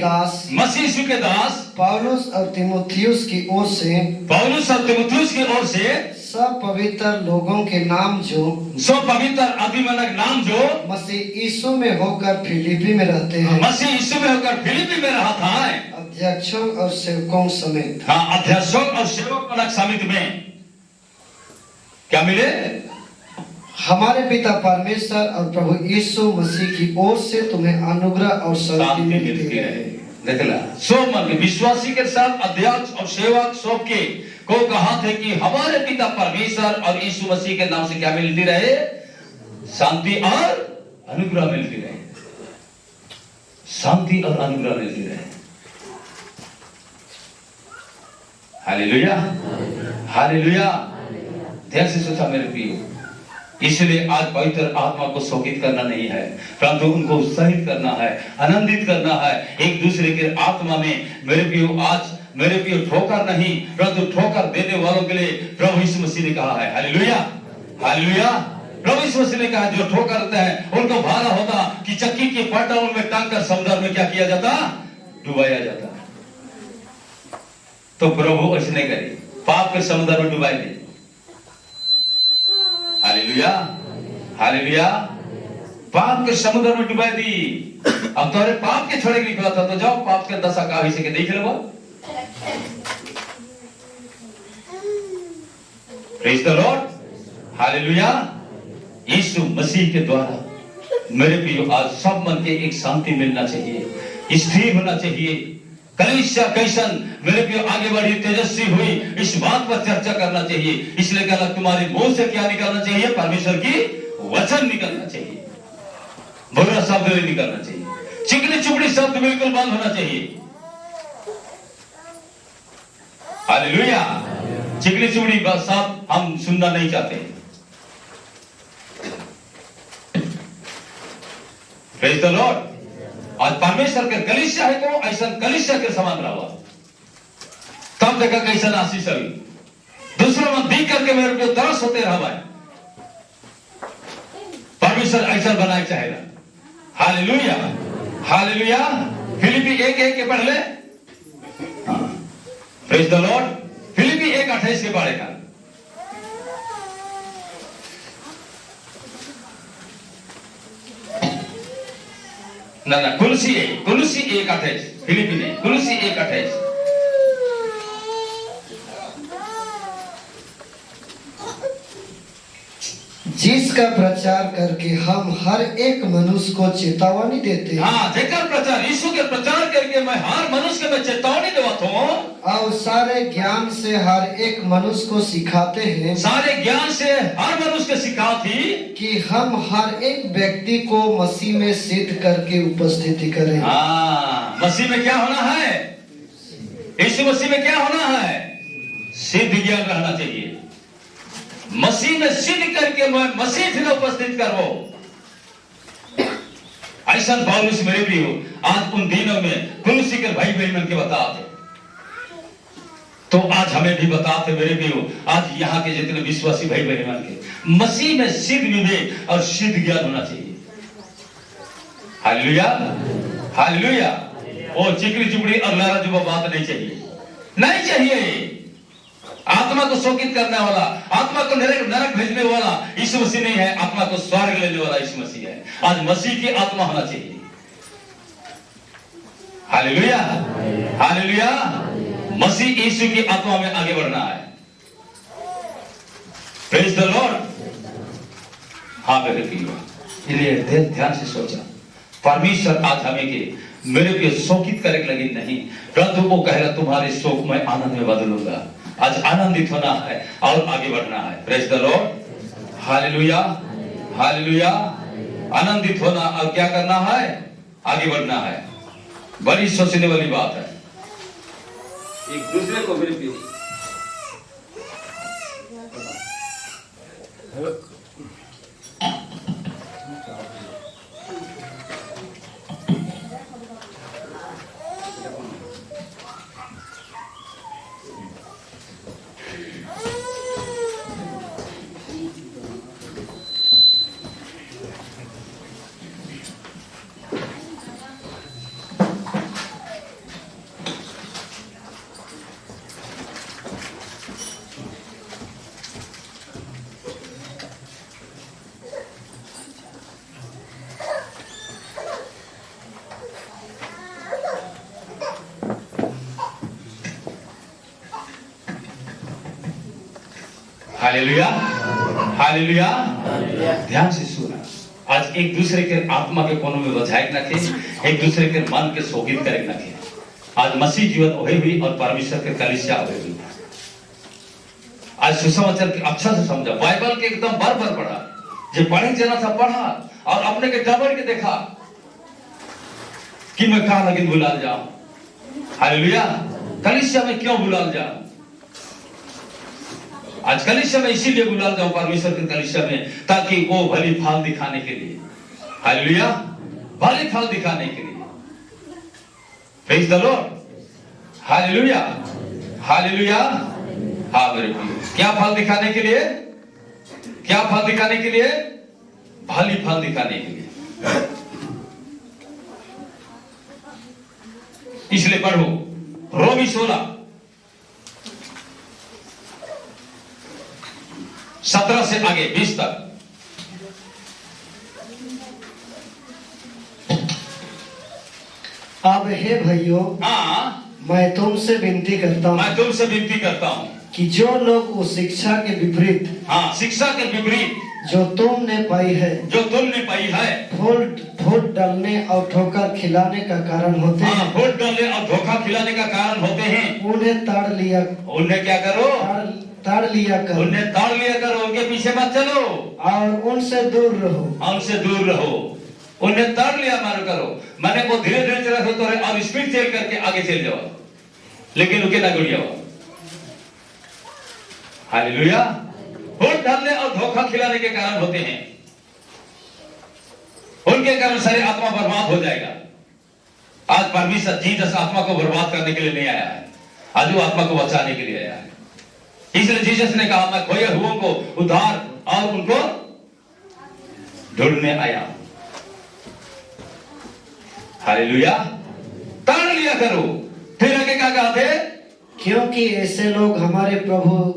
दास पौलुस और तीमुथियुस की ओर से सब पवित्र लोगों के नाम जो सब पवित्र आदिमानव नाम जो मसीह यीशु में होकर फिलिपी में रहते हैं, मसीह यीशु में होकर फिलिपी में रहा था, अध्यक्षों और सेवकों समेत। हाँ, अध्यक्षों और सेवकों समिति में क्या मिले? हमारे पिता परमेश्वर और प्रभु यीशु मसीह की ओर से तुम्हें अनुग्रह और शांति मिलती रहे। देखला, सब मन विश्वासी के साथ अध्यक्ष और सेवक सबके को कहा थे कि हमारे पिता परमेश्वर और यीशु मसीह के नाम से क्या मिलती रहे? शांति और अनुग्रह मिलती रहे, शांति और अनुग्रह मिलती रहे। Hallelujah, hallelujah. ध्यान से सोचा मेरे प्रियो, इसलिए आज पवित्र आत्मा को शोकित करना नहीं है, परंतु उनको उत्साहित करना है, आनंदित करना है एक दूसरे के आत्मा में। मेरे प्रियो, आज मेरे प्रियो ठोकर नहीं, परंतु ठोकर देने वालों के लिए प्रभु यीशु मसीह ने कहा है। Hallelujah, hallelujah. प्रभु यीशु मसीह ने कहा जो ठोकर देते हैं उनको भारा होता कि चक्की के पट्टा उनमें टांग कर समुद्र में क्या किया जाता? डुबाया जाता। तो प्रभु ऐसे नहीं करे, पाप के समुद्र में डुबाए नहीं। Hallelujah, hallelujah. पाप के समुद्र में डुबा दी। अब तोरे पाप के छोड़े निकला था तो जाओ पाप के दशा का से के देख लो। Praise the Lord, hallelujah. यीशु मसीह के द्वारा मेरे प्रियो आज सब मन के एक शांति मिलना चाहिए, स्थिर होना चाहिए। कलीसिया कैसन मेरे प्रियो आगे बढ़ी, तेजस्वी हुई, इस बात पर चर्चा करना चाहिए। इसलिए कहला तुम्हारे मुंह से क्या निकलना चाहिए? परमेश्वर की वचन निकलना चाहिए, बुरा शब्द नहीं निकलना चाहिए, चिकनी चुपड़ी शब्द बिल्कुल बंद होना चाहिए। हालेलुया। चिकनी चुपड़ी शब्द हम सुनना नहीं चाहते। Praise the Lord. आज परमेश्वर के कलीसिया है तो ऐसा कलीसिया के समान रहा, तब देखा कैसा आशीष अभी दूसरों में देख करके मेरे को तरस होते रहा है। परमेश्वर ऐसा बनाए चाहेगा। Hallelujah, hallelujah. फिलिपी 1:1 के पढ़ ले। Praise the Lord. फिलिपी 1:28 के पढ़ेगा। ना कुलसी 1:28, फिलिपी नहीं, कुलसी 1:28। जिसका प्रचार करके हम हर एक मनुष्य को चेतावनी देते हैं। हाँ, जेकर प्रचार, यीशु के प्रचार करके मैं हर मनुष्य को मैं चेतावनी देता हूँ। और सारे ज्ञान से हर एक मनुष्य को सिखाते हैं। सारे ज्ञान से हर मनुष्य को सिखाती कि हम हर एक व्यक्ति को मसीह में सिद्ध करके उपस्थिति करें। हाँ, मसीह में क्या होना है? यीशु मसीह में क्या होना है? सिद्ध ज्ञान रहना चाहिए। मसीह में सिद्ध करके मैं मसीह में उपस्थित करो। ऐसा पौलुस मेरे भी हो आज उन दिनों में कुलसी के भाई बहन के बताते, तो आज हमें भी बताते मेरे भी हो। आज यहाँ के जितने विश्वासी भाई बहन के मसीह में सिद्ध विवेक और सिद्ध ज्ञान होना चाहिए। Hallelujah, hallelujah. वो चिकनी चुपड़ी और लारा जुबा बात नहीं चाहिए, नहीं चाहिए। आत्मा को शोकित करने वाला, आत्मा को नरक भेजने वाला यीशु मसीह नहीं है, आत्मा को स्वर्ग लेने वाला यीशु मसीह है। आज मसीह की आत्मा होना चाहिए। Hallelujah, hallelujah. मसीह यीशु की आत्मा में आगे बढ़ना है। Praise the Lord. हाँ मेरे प्रियो, इसलिए ध्यान से सोचा, परमेश्वर आज हमें के मेरे को शोकित करे लगी नहीं, परंतु वो कह रहा तुम्हारे शोक में आनंद में बदलूंगा। आज आनंदित होना है और आगे बढ़ना है। Praise the Lord, hallelujah, hallelujah. आनंदित होना और क्या करना है? आगे बढ़ना है। बड़ी सोचने वाली बात है। एक दूसरे को मेरे प्रिय हालेलुया, हालेलुया। ध्यान से सुना। आज एक दूसरे के आत्मा के कोनों में बधाई ना थे, एक दूसरे के मन के शोकित करे ना थे। आज मसीह जीवन होए हुई और परमेश्वर के कलीसिया होए हुई। आज सुसमाचार के अच्छा से समझा, बाइबल के एकदम बार-बार पढ़ा, जो पढ़े जना था पढ़ा और अपने के डबल के देखा कि मैं कहां लगिन भुला जाऊं। हालेलुया। कलीसिया में क्यों भुला जाऊं? आज कलीसिया में इसीलिए बुला जाऊं परमेश्वर के कलीसिया में, ताकि वो भली फल दिखाने के लिए, हालेलुया, भली फल दिखाने के लिए। Praise the Lord, hallelujah, hallelujah. हाँ मेरे प्रिय, क्या फल दिखाने के लिए? क्या फल दिखाने के लिए? भली फल दिखाने के लिए। इसलिए पढ़ो रोमी 16 17 से आगे 20 तक। अब हे भाइयों, हाँ, मैं तुमसे विनती करता हूँ, मैं तुमसे विनती करता हूँ कि जो लोग उस शिक्षा के विपरीत, हाँ, शिक्षा के विपरीत जो तुमने पाई है, जो तुमने पाई है, फूट डालने और ठोकर खिलाने का कारण होते हैं, फूट डालने और धोखा खिलाने का कारण होते हैं, उन्हें ताड़ लिया, उन्हें क्या करो? ताड़ लिया करो, उन्हें ताड़ लिया करो, उनके पीछे मत चलो और उनसे दूर रहो, उनसे दूर रहो। उन्हें ताड़ लिया मार करो, मैंने वो धीरे धीरे चला तो और स्पीड चल करके आगे चल जाओ, लेकिन उनके ना गुड़ जाओ। हालेलुया। फूट डालने और धोखा खिलाने के कारण होते हैं, उनके कारण सारी आत्मा बर्बाद हो जाएगा। आज परमेश्वर जीसस आत्मा को बर्बाद करने के लिए नहीं आया है, आज वो आत्मा को बचाने के लिए आया है। इसलिए जीसस ने कहा, मैं खोए हुओं को उद्धार और उनको ढूंढने आया। हालेलुया। ताड़ लिया करो। फिर आगे क्या कहते? क्योंकि ऐसे लोग हमारे प्रभु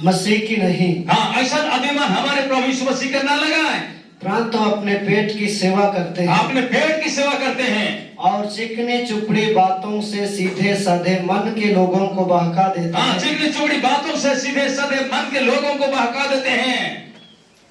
मसीह की नहीं, हाँ, ऐसा अभिमान हमारे प्रभु यीशु मसीह का ना लगाएं, परंतु अपने पेट की सेवा करते हैं, अपने पेट की सेवा करते हैं और चिकनी चुपड़ी बातों से सीधे साधे मन के लोगों को बहका देते हैं। चिकनी चुपड़ी बातों से सीधे साधे मन के लोगों को बहका देते हैं।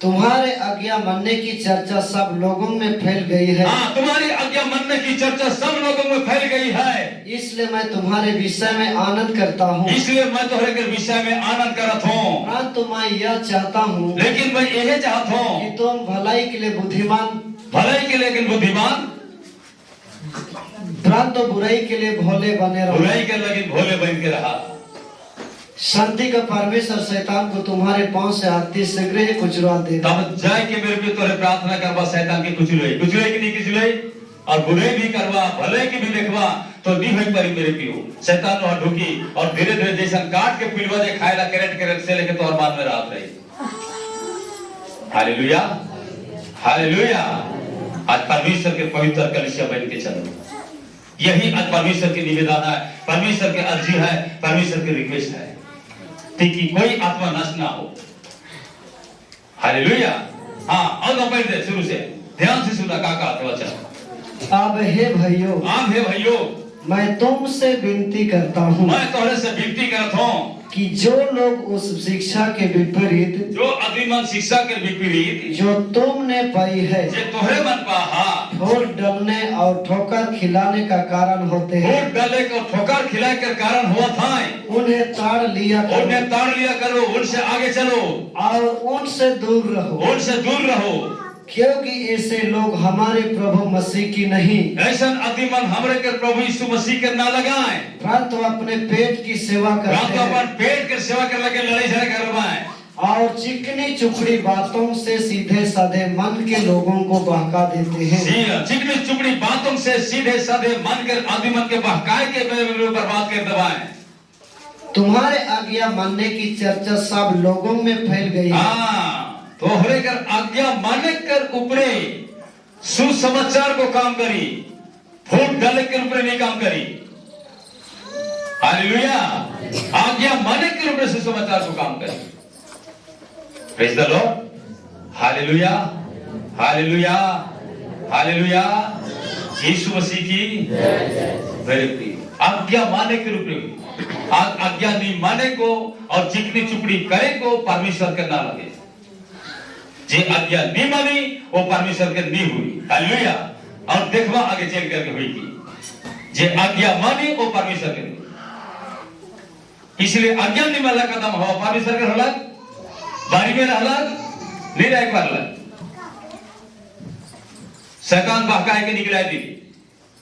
तुम्हारे आज्ञा मानने की चर्चा सब लोगों में फैल गई है, तुम्हारी आज्ञा मानने की चर्चा सब लोगों में फैल गई है। इसलिए मैं तुम्हारे विषय में आनंद करता हूँ, इसलिए मैं तुम्हारे के विषय में आनंद करता हूँ, परंतु मैं यह चाहता हूँ, लेकिन मैं यह चाहता हूँ कि तुम भलाई के लिए बुद्धिमान, भलाई के लिए बुद्धिमान, परंतु बुराई के लिए भोले बने रहो। बुराई के लिए भोले बन के रहा। शांति का परमेश्वर शैतान को तुम्हारे पांव से हाथी शीघ्र ही कुचलवा देगा। तब जाए के मेरे पे तोरे प्रार्थना करवा, शैतान के कुचले की नहीं कुचले, और बुराई भी करवा, भले की भी देखवा, तो नहीं होई परी मेरे पियो। शैतान वहां ढुकी और धीरे धीरे जैसा काट के पिलवा जे खाएला कैरेट से लेके तोहर मान में रात रही। Hallelujah, hallelujah. आज परमेश्वर के पवित्र कलीसिया बन के चलो। यही आज परमेश्वर की निवेदन है, परमेश्वर की अर्जी है, परमेश्वर की रिक्वेस्ट है कि कोई आत्मा नष्ट ना हो। हालेलुया। हाँ, और पढ़ते शुरू से ध्यान से सुना का वचन। अब हे भाइयों, मैं तुमसे विनती करता हूँ, मैं तोहरे से विनती करता हूँ कि जो लोग उस शिक्षा के विपरीत, जो अभिमान शिक्षा के विपरीत जो तुमने पाई है, जे तोहरे मन पाहा, फूट डालने और ठोकर खिलाने का कारण होते हैं, फूट डाले को ठोकर खिलाए के कारण हुआ था, उन्हें ताड़ लिया करो, उन्हें ताड़ लिया करो, उनसे आगे चलो और उनसे दूर रहो, उनसे दूर रहो, क्योंकि ऐसे लोग हमारे प्रभु मसीह की नहीं, ऐसा अतिमन हमरे के प्रभु यीशु मसीह के ना लगाएं, परंतु अपने पेट की सेवा करते हैं, पेट के सेवा कर लगे लड़ाई झगड़ा करवाएं, और चिकनी चुपड़ी बातों से सीधे साधे मन के लोगों को बहका देते हैं। चिकनी चुपड़ी बातों से सीधे साधे मन के आदमी मन के बहकाए के बर्बाद कर दबाए। तुम्हारे आज्ञा मानने की चर्चा सब लोगों में फैल गई। हाँ, तो होकर आज्ञा मानने कर ऊपरे सुसमाचार को काम करी, फूट डाले के ऊपर नहीं काम करी। हालेलुया, आज्ञा मानने के ऊपर सुसमाचार को काम करी। Praise the Lord, hallelujah, hallelujah, hallelujah. यीशु मसीह की मेरे प्रिय, आज्ञा मानने के रूप में आज्ञा नहीं माने को और चिकनी चुपड़ी करे को परमेश्वर के ना लगे। जे आज्ञा नहीं मानी वो परमेश्वर के नहीं हुई। हालेलुया, और देखवा आगे चल करके हुई की जे आज्ञा मानी वो परमेश्वर के नहीं। इसलिए आज्ञा नहीं मानला का दम हवा परमेश्वर के हला बारी में रहला नहीं रह पारला। शैतान बहकाए के निकला दी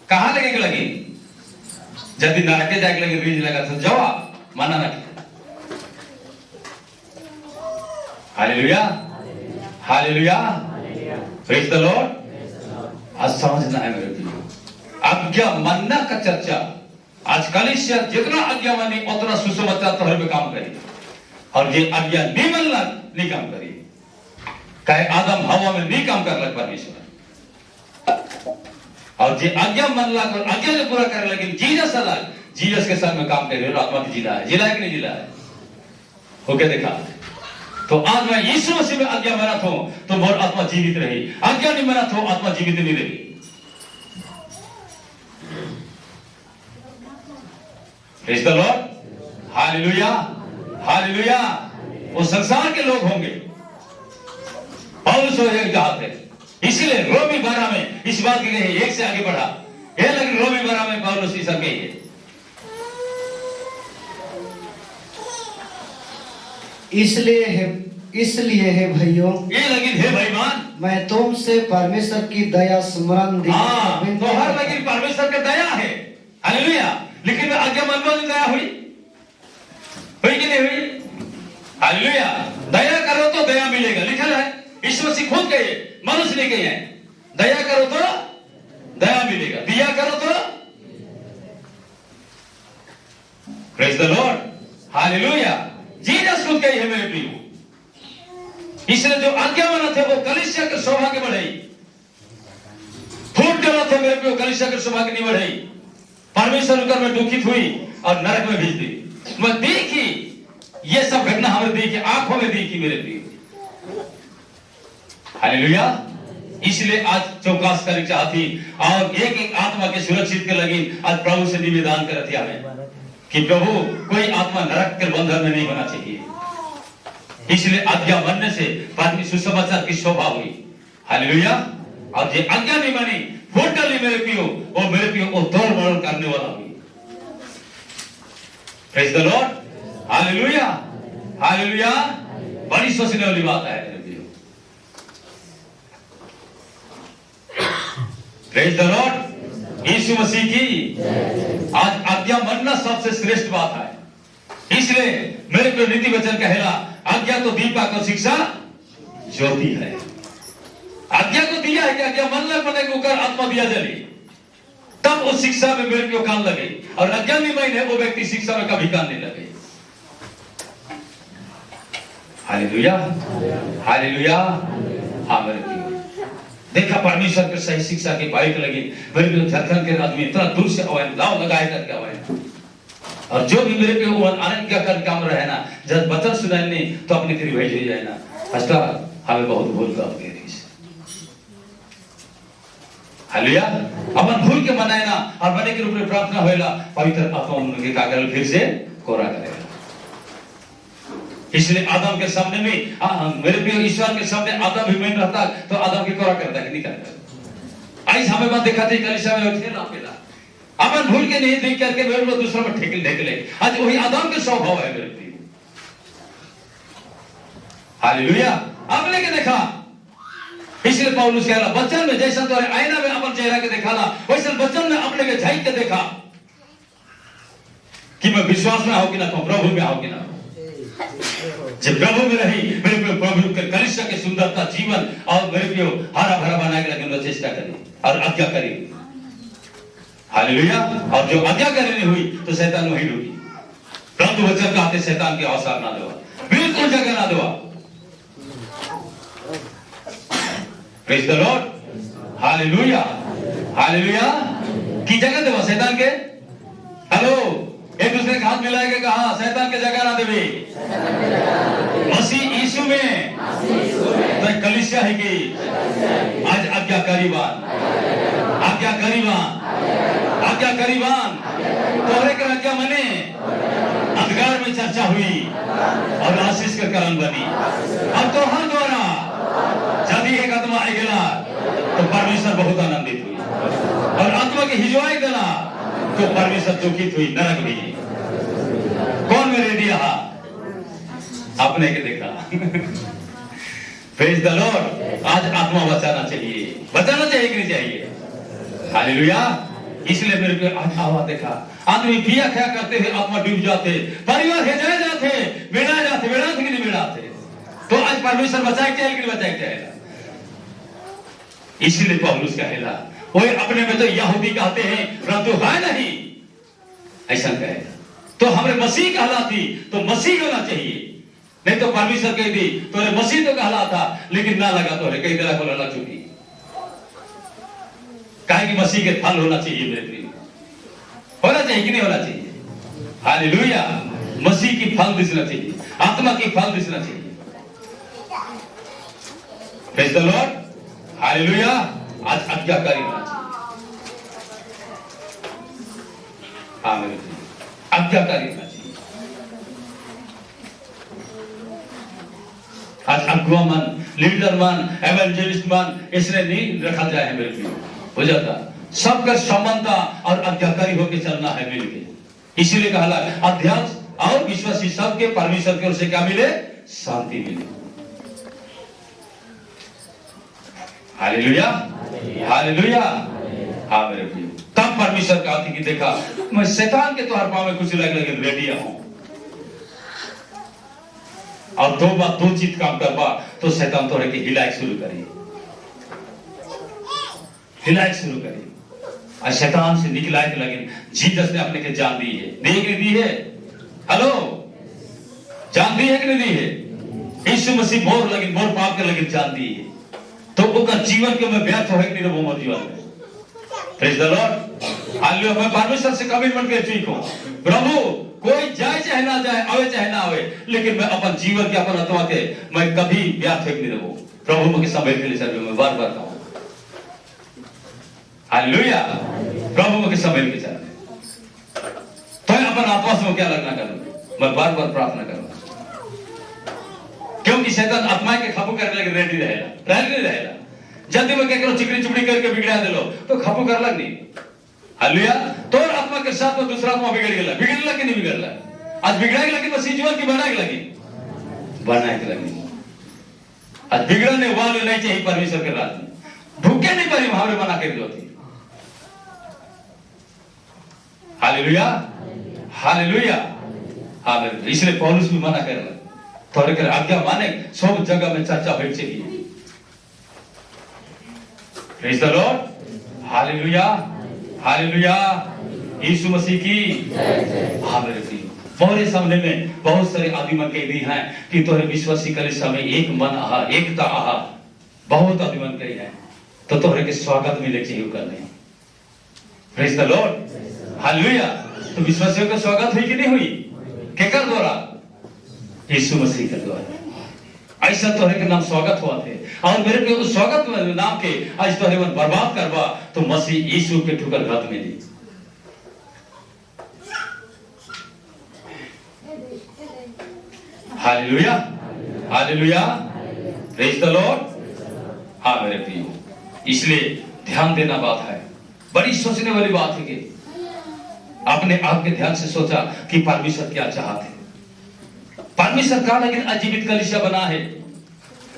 कहां लगे के लगी जल्दी नरके जाके लगे बीज लगा तो जवाब माना ना। Hallelujah, hallelujah, praise the Lord. आज समझना है मेरे प्रियो, आज्ञा मानना का चर्चा आज कलिसिया जितना आज्ञा मानी उतना सुसमाचार तोहर पे काम करी, और ये आज्ञा नहीं मानला नहीं काम करी। कहे आदम हवा में नहीं काम कर लग परमेश्वर, और जे आज्ञा मानला और आज्ञा ने पूरा करे लेकिन जीसस अलग जीसस के संग में काम करे और आत्मा की जिला है, जिला है कि नहीं जिला है हो क्या देखा। तो आज मैं यीशु मसीह में आज्ञा माना तो मोर आत्मा जीवित रही, आज्ञा नहीं माना तो आत्मा जीवित नहीं रही। Praise the Lord, hallelujah, hallelujah. वो संसार के लोग होंगे, पौलुस एक जात है, इसलिए रोमी 12 में इस बात के लिए एक से आगे बढ़ा ये, लेकिन रोमी 12 में पौलुस इस आगे है। इसलिए है भाइयों, ये लगी है भाईमान, मैं तुमसे परमेश्वर की दया स्मरण दी। तो हर लगी परमेश्वर की दया है। हालेलुया, लेकिन आज्ञा मानने में दया हुई कि नहीं हुई? हालेलुया, दया करो तो दया मिलेगा, लिखा है। ईश्वर से खुद कहे, मनुष्य ने कहे हैं दया करो तो दया मिलेगा, दिया करो तो। Praise the Lord, hallelujah. Jesus खुद कही है मेरे प्रियो। इसलिए जो आज्ञा माना थे वो कलीसिया के सौभाग्य बढ़ाई, फूट डाला था मेरे प्रियो कलीसिया के सौभाग्य नहीं बढ़ाई। परमेश्वर उनकर में दुखित हुई और नरक में भेज दी। मैं देखी ये सब घटना हमें देखी, आंखों में देखी मेरे प्रियो। हालेलुया, इसलिए आज चौकास करना चाहती और एक एक आत्मा के सुरक्षित के लगी आज प्रभु से निवेदन करती हमें कि प्रभु कोई आत्मा नरक के बंधन में नहीं होना चाहिए। इसलिए आज्ञा मानने से परमेश्वर सुसमाचार की शोभा हुई। हालेलुया, और ये आज्ञा नहीं मानी फूट डाली मेरे पियो, वो मेरे पियो को तोड़ मोड़ करने वाला हुई। Praise the Lord, hallelujah, hallelujah. बड़ी सोचने वाली बात है मेरे पियो। प्रेज द लॉर्ड, यीशु मसीह की आज आज्ञा मानना सबसे श्रेष्ठ बात है। इसलिए मेरे को नीति वचन कहला आज्ञा तो दीपक और शिक्षा ज्योति है। आज्ञा को दिया है कि आज्ञा मानना पड़े को कर आत्मा दिया जली, तब उस शिक्षा में मेरे को कान लगे, और आज्ञा नहीं माने वो व्यक्ति शिक्षा में कभी कान नहीं लगे। Hallelujah, hallelujah. हाँ मेरे प्रियो, देखा परमेश्वर के सही शिक्षा की बाइक लगी मेरे को। झारखंड के आदमी इतना दूर से आवाज लाव लगाए करके आवाज, और जो भी मेरे को आनंद क्या कर काम रहे ना, जब वचन सुनाए नहीं तो अपने तेरी भेज हो जाए ना। हस्ता हमें बहुत भूल कर गए। हालेलुया, अपन भूल के मनाए ना और बने के रूप में प्रार्थना होएला, पवित्र आत्मा उनके कागल फिर से कोरा करेगा। इसलिए आदम के सामने में मेरे प्रिय ईश्वर के सामने आदम भी मेन रहता तो आदम के कोरा करता कि नहीं करता। आई हमें बात देखा थी कलीसिया में उठे ना पेला, अपन भूल के नहीं देख करके मेरे को दूसरा में ढेक ले। आज वही आदम के स्वभाव है मेरे प्रिय। हालेलुया, अब लेके देखा। इसलिए पौलुस कह रहा वचन में जैसा तो आईना में अपन चेहरा के देखा वैसे वचन में अपने के झांक के देखा कि मैं विश्वास में आऊं कि ना, प्रभु में आऊं कि ना। जब प्रभु में रही मेरे को प्रभु के कलिसिया के सुंदरता जीवन और मेरे को हरा भरा बनाने के लिए चेष्टा करी और आज्ञा करी। हालेलुया। और जो आज्ञाकारी नहीं हुई तो शैतान वहीं डूबी। प्रभु वचन कहते शैतान के अवसर ना देवा, बिल्कुल जगह ना देवा। Praise the Lord. Hallelujah hallelujah. की जगह देवा शैतान के। हेलो, एक दूसरे के हाथ मिलाएगा, कहा शैतान के जगह ना देवी। मसीह यीशु में तो कलीसिया है कि आज आज्ञाकारीवान तोहरे के आज्ञा मने अंधकार में चर्चा हुई और आशीष के कारण बनी। अब तो हर द्वारा यदि एक आत्मा आई गला तो परमेश्वर बहुत आनंदित हुई और आत्मा के हिजवाई देना तो परमेश्वर दुखित हुई, नरक भी। कौन में रेडी रहा आपने के देखा। Praise the Lord. आज आत्मा बचाना चाहिए कि नहीं चाहिए? हालेलुया। इसलिए मेरे को आज आवाज देखा, आदमी पिया क्या करते थे, आत्मा डूब जाते, परिवार हेजाए जाते, बेड़ा जाते कि नहीं बेड़ाते। तो आज परमेश्वर बचाए कि नहीं बचाए? इसीलिए पौलुस कहेला, वो अपने में तो यहूदी कहते हैं परंतु है नहीं, ऐसा कहेगा। तो हमरे मसीह कहलाती तो मसीह होना चाहिए, नहीं तो परमेश्वर कह दी तो मसीह तो कहलाता लेकिन ना लगा तो कई तरह को लड़ा चुकी। कहे कि मसीह के फल होना चाहिए, मेरे प्रिय होना चाहिए कि नहीं होना चाहिए? हालेलुया। मसीह की फल दिखना चाहिए, आत्मा की फल दिखना चाहिए। Praise the Lord. हालेलुया। आज आज्ञाकारी होना चाहिए। हाँ मेरे प्रिय, आज्ञाकारी होना चाहिए। आज अगुआ मन, लीडर मन, एवेंजलिस्ट मन इसने नहीं रखा जाए मेरे प्रिय, हो जाता सबका समानता और आज्ञाकारी होकर चलना है मिलके। इसीलिए कहा अध्यात्म और विश्वासी सबके परमेश्वर की ओर से क्या मिले? शांति मिले। Hallelujah hallelujah. हाँ मेरे प्रिय, तब परमेश्वर कहती कि देखा मैं शैतान के तुम्हारे पांव में कुछ लगे रेडी हूं और दो चीज काम करवा तो शैतान तोड़े की हिलाए शुरू करी और शैतान से निकला के लगे। जीसस ने अपने के जान दी है, दी है। हेलो, जान दी है कि नहीं दी है? यीशु मसीह बोर पाप के लगे जान दी है तो उसका जीवन के में व्यर्थ हो कि वो मर जीवन में। Praise the Lord. हालेलुया। मैं परमेश्वर से कमिटमेंट के ठीक हूं, प्रभु कोई जाए चाहे ना जाए, आवे चाहे ना आवे, लेकिन मैं अपन जीवन के अपन आत्मा के मैं कभी व्यर्थ नहीं रहूं। प्रभु के समय के लिए सर मैं बार-बार कहूं हालेलुया। प्रभु के समय के चलने तो अपन आत्मा से क्या लगना करूं, मैं बार-बार प्रार्थना करूंगा। क्योंकि शैतान आत्मा के खपू करने लगे रेडी रहेगा। जल्दी में क्या करो, चिकनी चुपड़ी करके बिगड़ा दिलो तो खपू कर लग नहीं। हालेलुया। तो आत्मा के साथ में दूसरा आत्मा बिगड़ कि नहीं बिगड़ला? आज बिगड़ाएगी लगी मसीह जीवन की बनाएगी लगी। आज बिगड़ने वाले नहीं चाहिए परमेश्वर के राज में, भूखे नहीं पारी हमारे बना के होती। Hallelujah hallelujah. हाँ इसलिए पौलुस भी मना कर रहा, थोड़े कर आज्ञा माने सब जगह में चर्चा होनी चाहिए। Praise the Lord. Hallelujah hallelujah. यीशु मसीह की हाँ मेरे प्रिय, बहुत सामने में बहुत सारे आदमी मन कह दी हैं कि तोरे विश्वासी कलीसिया में एक मन आहा, एकता आहा, बहुत आदमी मन कही है तो तोरे के स्वागत मिले चाहिए करने। Praise the Lord. हालेलुया। तो विश्वासियों का स्वागत हुई कि नहीं हुई? केकर द्वारा? यीशु मसीह के द्वारा। ऐसा तोहरे के नाम स्वागत हुआ थे और मेरे पे उस स्वागत नाम के आज तोहरे मन बर्बाद करवा तो मसीह यीशु के ठुकर घात में दी। Hallelujah hallelujah. Praise the Lord. हाँ मेरे प्रियो, इसलिए ध्यान देना बात है, बड़ी सोचने वाली बात है कि आपने आपके ध्यान से सोचा कि परमेश्वर क्या चाहते। परमेश्वर का लेकिन अजीवित कलीसिया बना है,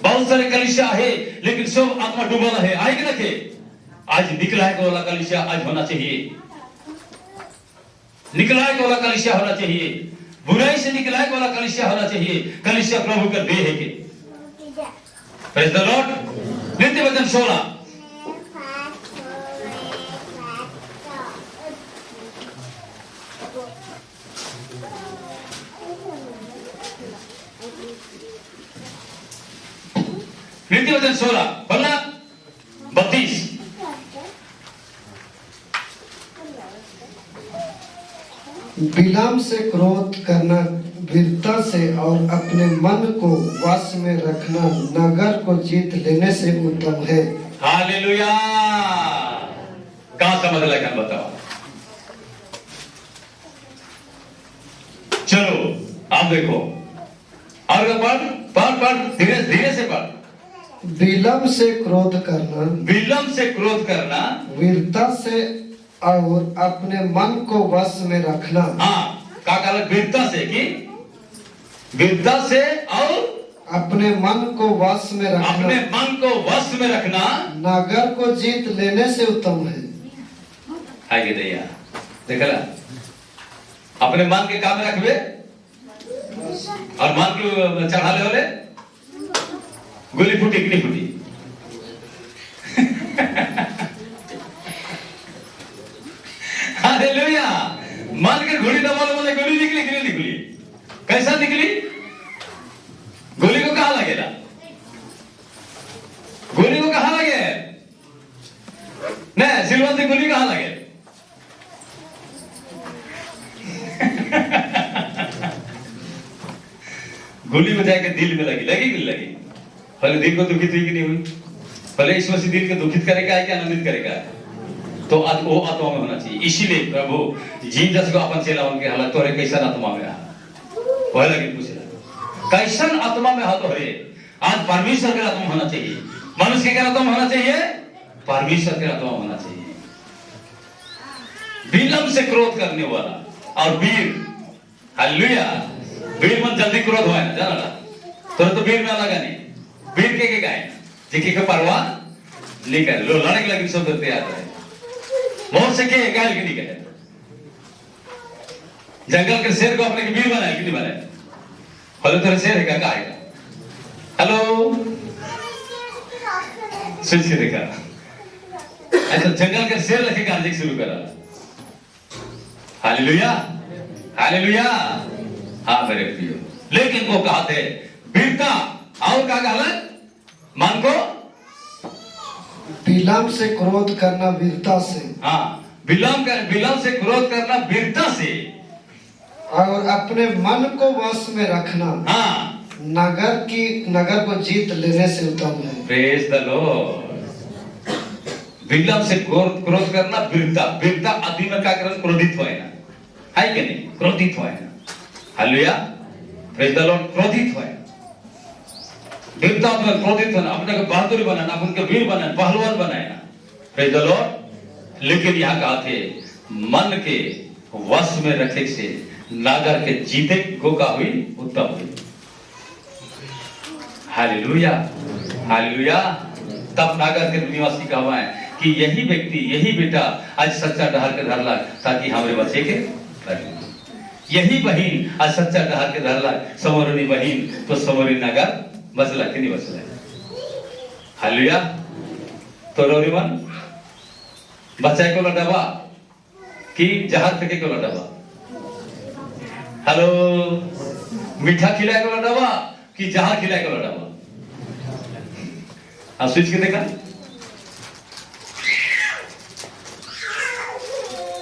बहुत सारे कलीसिया है लेकिन सब आत्मा डूबा है। आए कि रखे आज निकला है वाला कलीसिया आज होना चाहिए, निकला है वाला कलीसिया होना चाहिए। बुराई से निकलाने वाला कलीसिया होना चाहिए। कलीसिया प्रभु का देह है के। Praise the Lord. नीति वचन 16। नीति वचन 16 पन्ना 32। विलाम से क्रोध करना वीरता से और अपने मन को वश में रखना नगर को जीत लेने से उत्तम है। हालेलुया। कहां समझ लगा बताओ। चलो आप देखो और पढ़ धीरे धीरे से पढ़। विलम्ब से क्रोध करना, विलम्ब से क्रोध करना, वीरता से और अपने मन को वश में रखना। हाँ क्या कहा? वीरता से कि वीरता से और अपने मन को वश में रखना, अपने मन को वश में रखना नगर को जीत लेने से उत्तम है। आगे दैया देखला अपने मन के काम रखबे और मन के चढ़ा ले होले गोली फूटी कि नहीं फूटी? हालेलुया। मन के घोड़ी दबाने वाले गोली निकली कि नहीं निकली? कैसा निकली? गोली को कहां लगेगा? गोली को कहां लगे? नहीं सिलवंत की गोली कहां लगे? गोली बजा के दिल में लगी, लगी कि नहीं लगी? पहले दिल को दुखित हुई कि नहीं हुई? पहले इस मसीह दिल को दुखित करेगा है कि आनंदित करेगा? तो वो आत्मा में होना चाहिए। इसीलिए प्रभु जीसस को अपन चेला उनके हालत तोरे कैसन आत्मा में आ वह लगे पूछ रहा कैसन आत्मा में हाथ हो रे? आज परमेश्वर के आत्मा होना चाहिए। मनुष्य के आत्मा होना चाहिए, परमेश्वर के आत्मा होना चाहिए। विलम्ब से क्रोध करने वाला और वीर। हालेलुया। वीर मन जल्दी क्रोध हुआ ना जाना तुरंत तो वीर में लगा नहीं। वीर के गाय जिके के परवाह नहीं करे लो लड़ने के लगे सब देते आता है। मौत से के गाय के नहीं कहे। जंगल के शेर को अपने के वीर बनाए कि नहीं बनाए? हेलो तेरे शेर है क्या आएगा? हेलो सोच के देखा ऐसा जंगल के शेर लेके गाने शुरू करा। Hallelujah hallelujah. हाँ मेरे प्रियो लेकिन वो कहा थे वीरता और क्या कहा मन को विलम्ब से क्रोध करना वीरता से। हाँ विलम्ब से क्रोध करना वीरता से और अपने मन को वश में रखना हाँ नगर को जीत लेने से उत्तम है। Praise the Lord. विलम्ब से क्रोध करना वीरता। वीरता आदमी में क्या करना? क्रोधित होए ना है कि नहीं? क्रोधित होए ना। Hallelujah praise the Lord. क्रोधित होए वीरता अपना क्रोधित होना अपने को बहादुर बनाना अपन के वीर बनाना पहलवान बनाना। Praise the Lord. लेकिन यहाँ कहा थे मन के वश में रखे से नागर के जीते को का हुई उत्तम हुई। Hallelujah hallelujah. तब नागर के निवासी कहा है कि यही व्यक्ति यही बेटा आज सच्चा डहर के धरला ताकि हमारे बच्चे के यही बहन आज सच्चा डहर के धरला समोरनी बहन तो समोरी नागर बचला कि नहीं बचला? हालेलुया। तो रोरी मन बच्चा को लटावा कि जहाज फेंके को लटावा? हेलो मीठा खिलाए को लटावा कि जहाज खिलाए को लटावा? आप स्विच के देखा।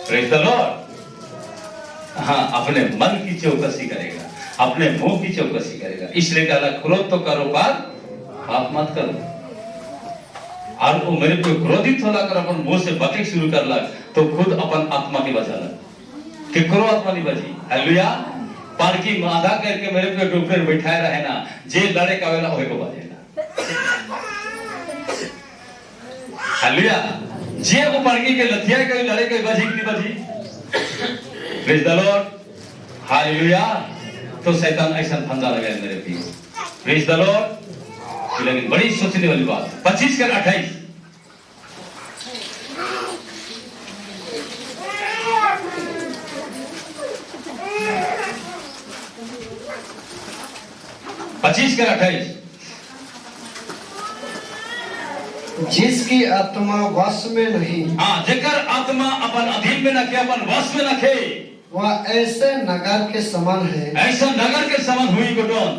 Praise the Lord. हाँ अपने मन की चौकसी करेगा अपने मुंह की चौकसी करेगा। इसलिए कहा क्रोध तो करो पर पाप मत करो। और वो मेरे को क्रोधित होला कर अपन मुंह से बके शुरू कर लग तो खुद अपन आत्मा के बचा लग कि करो आत्मा नहीं बची। हालेलुया। पार्की आधा करके मेरे पे ऊपर बैठाए रहे ना जे लड़े का वेला होए को बजेगा। हालेलुया। जे वो पार्की के लथिया के लड़े के बजी कि नहीं बजी? Praise the Lord. हालेलुया। तो शैतान ऐसा फंदा लगा मेरे प्रिय। Praise the Lord. लेकिन बड़ी सोचने वाली बात 25 कर 28 25 25:28। जिसकी आत्मा वश में नहीं, हाँ, जेकर आत्मा अपन अधीन में नखे, अपन वश में नखे, वह ऐसे नगर के समान है, ऐसा नगर के समान हुई गोटोन,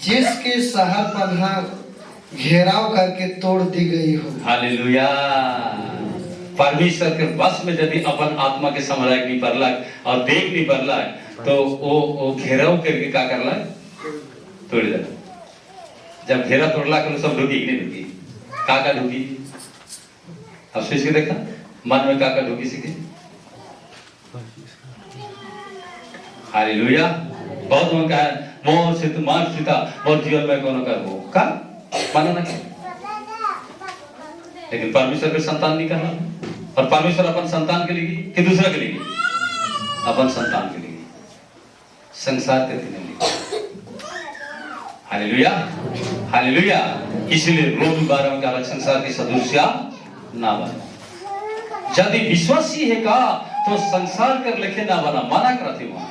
जिसकी शहर पन्हा घेराव करके तोड़ दी गई हो। हालेलुया। परमेश्वर के वश में यदि अपन आत्मा के समझ नहीं पड़ला और देख नहीं पड़ला तो वो घेराव करके क्या करला, तोड़ देला। जब घेरा तोड़ला कर सब ढूंढी नहीं ढूंढी, का ढूंढी, अब सोच के देखा मन में का ढूंढी सीखे। हालेलुया। बहुत मन का है मोर से तुम मान सीता मोर जीवन में कौन कर वो का मानो ना, लेकिन परमेश्वर के संतान नहीं करना। और परमेश्वर अपन संतान के लिए कि दूसरा के लिए, अपन संतान के लिए, संसार के लिए। Hallelujah, hallelujah. इसलिए रोम 12 में कहा संसार के सदृश्य ना बना। यदि विश्वासी है का तो संसार कर लेके ना बना, माना करते वहां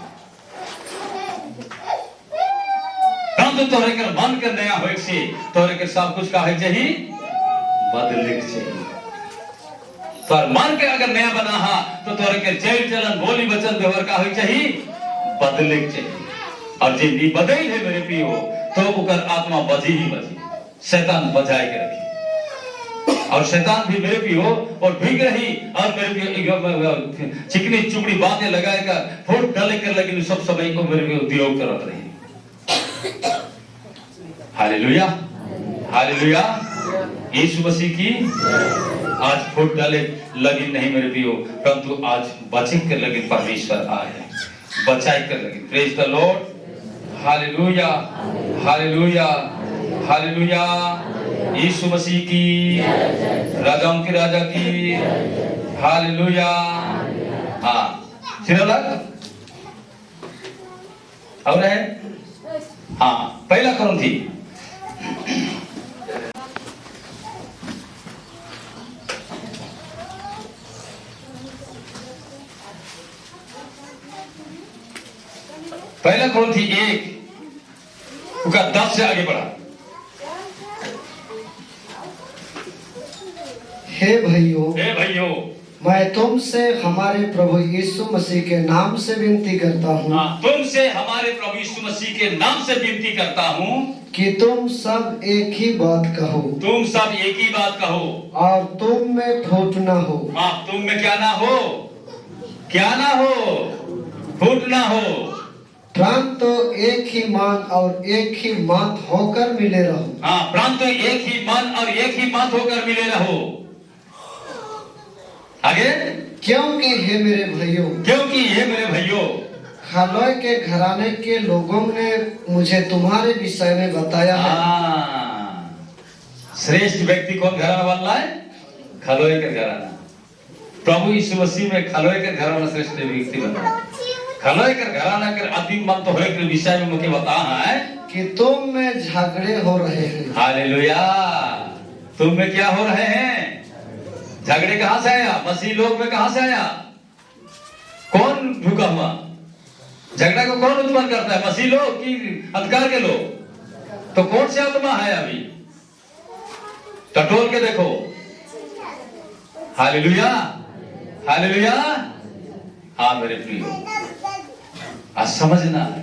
तो तोरे के मन के नया होए से तोरे के सब कुछ का है चाहिए बदले के चाहिए। पर मन के अगर नया बना हा तो तोरे के चल चलन बोली वचन व्यवहार का होए चाहिए बदले के चाहिए। और जे नी बदल है मेरे प्रियो तो उकर आत्मा बजी ही बजी, शैतान बजाए के रखी। और शैतान भी मेरे प्रियो और भीग रही और मेरे प्रियो चिकनी चुपड़ी बातें लगाएगा फूट डाले कर, लेकिन सब समय को मेरे प्रियो उद्योग करत रही। Hallelujah, hallelujah. यीशु मसीह की आज फूट डाले लगी नहीं मेरे प्रियो, परंतु आज बचे कर लगे परमेश्वर आए, बचाए कर लगे। Praise the Lord. Hallelujah, hallelujah, hallelujah. यीशु मसीह की, राजाओं के राजा की। हालेलुया। हाँ, सिर और है। हाँ, पहला कुरिन्थी पहला कुरिन्थी 1 उसका 10 से आगे बढ़ा। हे भाइयों, हे भाइयों, मैं तुमसे हमारे प्रभु यीशु मसीह के नाम से विनती करता हूँ, तुमसे हमारे प्रभु यीशु मसीह के नाम से विनती करता हूँ कि तुम सब एक ही बात कहो, तुम सब एक ही बात कहो और तुम में फूट न हो। हाँ, तुम में क्या ना हो, क्या ना हो, फूट ना हो। प्राण तो एक ही मन और एक ही मत होकर मिले रहो। हाँ, प्राण तो एक ही मन और एक ही मत होकर मिले रहो। आगे, क्योंकि हे मेरे भाइयों, क्योंकि हे मेरे भाइयों, खलोए के घराने के लोगों ने मुझे तुम्हारे विषय में बताया है। श्रेष्ठ व्यक्ति कौन घराना वाला है? खलोए के घराना। प्रभु यीशु मसीह में खलोए के घराना श्रेष्ठ व्यक्ति बना। खलोए के घराना के आदि मन तो होए के विषय में मुझे बता है कि तुम में झगड़े हो रहे हैं। हालेलुया। तुम में क्या हो रहे हैं? झगड़े कहां से आया? मसीह लोग में कहां से आया? कौन भूखा हुआ? झगड़ा को कौन उत्पन्न करता है? मसीह लोग कि अंधकार के लोग? तो कौन से आत्मा है अभी? टटोल के देखो। Hallelujah, hallelujah. हाँ मेरे प्रियो, आज समझना है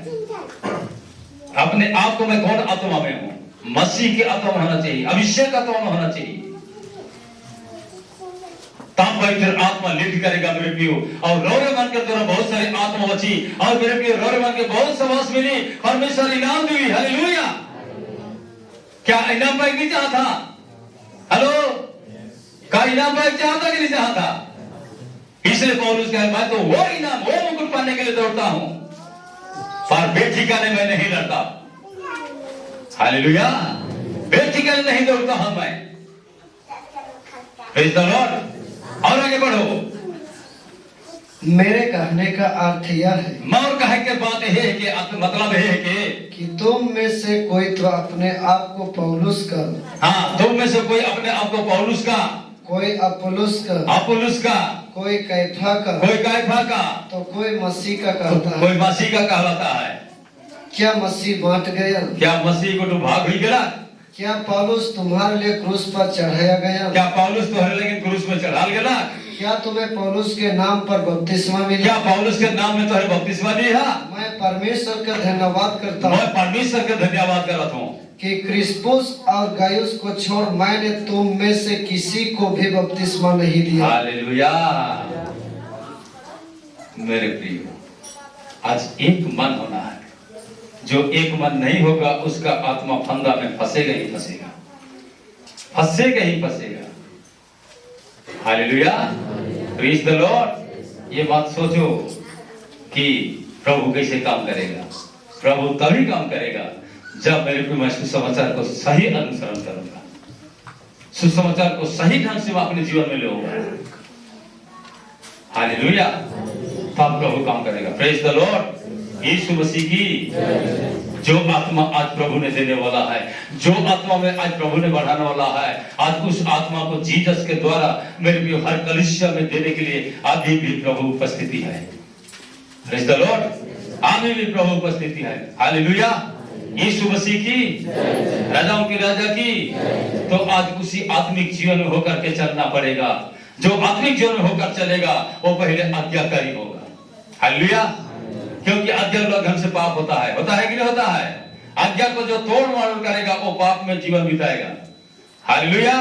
अपने आप को मैं कौन आत्मा में हूं। मसीह की आत्मा में होना चाहिए, अभिषेक आत्मा में होना चाहिए, तब भाई फिर आत्मा लीड करेगा मेरे प्रियो। और रौरे मन के द्वारा बहुत सारी आत्मा बची और मेरे प्रियो रौरे मन के बहुत सवास मिली, परमेश्वर इनाम दी। हालेलुया। क्या इनाम पाई नहीं चाहता? हेलो, क्या इनाम पाई चाहता कि नहीं चाहता? इसलिए पौलुस कहे मैं तो वो इनाम, वो मुकुट पाने के लिए दौड़ता हूं, पर बेठिकाने में नहीं लड़ता। हालेलुया। बेठिकाने नहीं दौड़ता हूं मैं। Praise the Lord. और आगे बढ़ो। मेरे कहने का अर्थ यह है, और कहे के बात है कि मतलब है कि तुम में से कोई तो अपने आप को पौलुस का, हाँ, तुम में से कोई अपने आप को पौलुस का, कोई अपुल्लोस का, अपुल्लोस का, कोई कैफा का, कोई कैफा का, तो कोई मसीह का कहता है। कोई मसीह का कहलाता है। क्या मसीह बांट गया? क्या मसीह को तो भाग ही गया? क्या पौलुस तुम्हारे लिए क्रूस पर चढ़ाया गया? क्या पौलुस तुम्हारे लिए क्रूस में चढ़ा गया? क्या तुम्हें पौलुस के नाम पर बपतिस्मा मिला? क्या पौलुस के नाम में तुम्हें बपतिस्मा दिया? मैं परमेश्वर का धन्यवाद करता हूँ। मैं परमेश्वर का धन्यवाद करता हूँ कि क्रिस्पुस और गायुस को छोड़ मैंने तुम में से किसी को भी बपतिस्मा नहीं दिया। हालेलुया। मेरे प्रियो, आज एक मन होना है। जो एक मन नहीं होगा उसका आत्मा फंदा में फंसेगा ही फंसेगा, फंसेगा ही फंसेगा। Hallelujah, praise the Lord. ये बात सोचो कि प्रभु कैसे काम करेगा। प्रभु तभी काम करेगा जब मेरे को मैं सुसमाचार को सही अनुसरण करूंगा, सुसमाचार को सही ढंग से मैं अपने जीवन में लूंगा। हालेलुया, तब प्रभु काम करेगा। Praise the Lord. यीशु मसीह की जो आत्मा आज प्रभु ने देने वाला है, जो आत्मा में आज प्रभु ने बढ़ाने वाला है, आज उस आत्मा को जीसस के द्वारा मेरे भी हर कलीसिया में देने के लिए अभी भी प्रभु उपस्थिति है। Praise the Lord. अभी भी प्रभु उपस्थिति है। हालेलुया, यीशु मसीह की, राजाओं के राजा की। तो आज उसी आत्मिक जीवन में होकर के चलना पड़ेगा। जो आत्मिक जीवन में होकर चलेगा वो पहले आज्ञाकारी होगा। हालेलुया, क्योंकि आज्ञा उल्लंघन से पाप होता है कि नहीं होता है? आज्ञा को जो तोड़ मरोड़ करेगा वो पाप में जीवन बिताएगा। हालेलुया,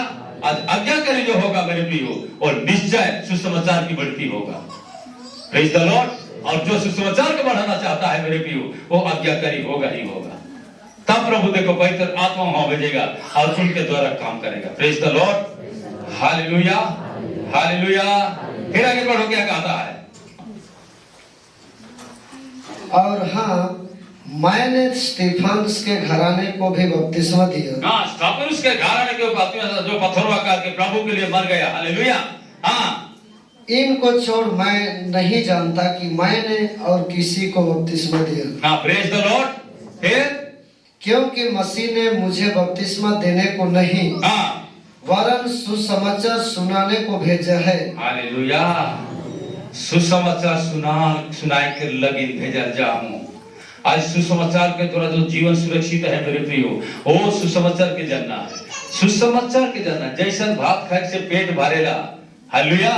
आज आज्ञाकारी जो होगा मेरे प्रियो, और निश्चय सुसमाचार की बढ़ती होगा। Praise the Lord. और जो सुसमाचार को बढ़ाना चाहता है मेरे प्रियो, वो आज्ञाकारी होगा ही होगा। तब प्रभु देखो पवित्र आत्मा वहां भेजेगा और उनके द्वारा काम करेगा। Praise the Lord. Hallelujah, hallelujah. फिर आगे बढ़ो, क्या कहता है? और हाँ, मैंने स्टीफानस के घराने को भी बपतिस्मा दिया। हाँ, स्टीफानस के घराने के बपतिस्मा जो पत्थरवा करके प्रभु के लिए मर गया। हालेलुया। हाँ, इनको छोड़ मैं नहीं जानता कि मैंने और किसी को बपतिस्मा दिया। हाँ, प्रेज द लॉर्ड। फिर क्योंकि मसीह ने मुझे बपतिस्मा देने को नहीं, हाँ, वरन सुसमाचार सुनाने को भेजा है। हालेलुया। सुसमाचार सुनाए के लगे भेजा जाऊं। आज सुसमाचार के द्वारा जो जीवन सुरक्षित है मेरे प्रियो, वो सुसमाचार के जानना है। सुसमाचार के जानना, जैसा भात खाए से पेट भरेला, हालेलुया,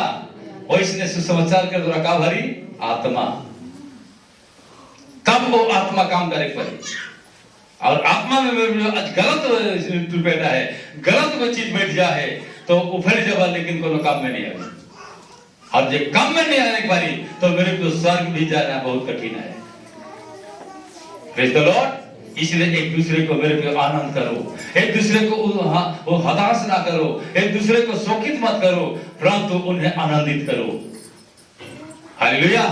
वैसने सुसमाचार के द्वारा का भरी आत्मा। तब वो आत्मा काम करे पड़े। और आत्मा में आज गलत बैठा है, गलत में चीज बैठ जाए तो उफड़ जावा, लेकिन कोनो काम में नहीं आए। और जो काम में नहीं आने वाली तो मेरे को स्वर्ग भी जाना बहुत कठिन है। Praise the Lord. इसलिए एक दूसरे को मेरे को आनंद करो, एक दूसरे को वो हताश ना करो, एक दूसरे को शोकित मत करो, परंतु उन्हें आनंदित करो। हालेलुया।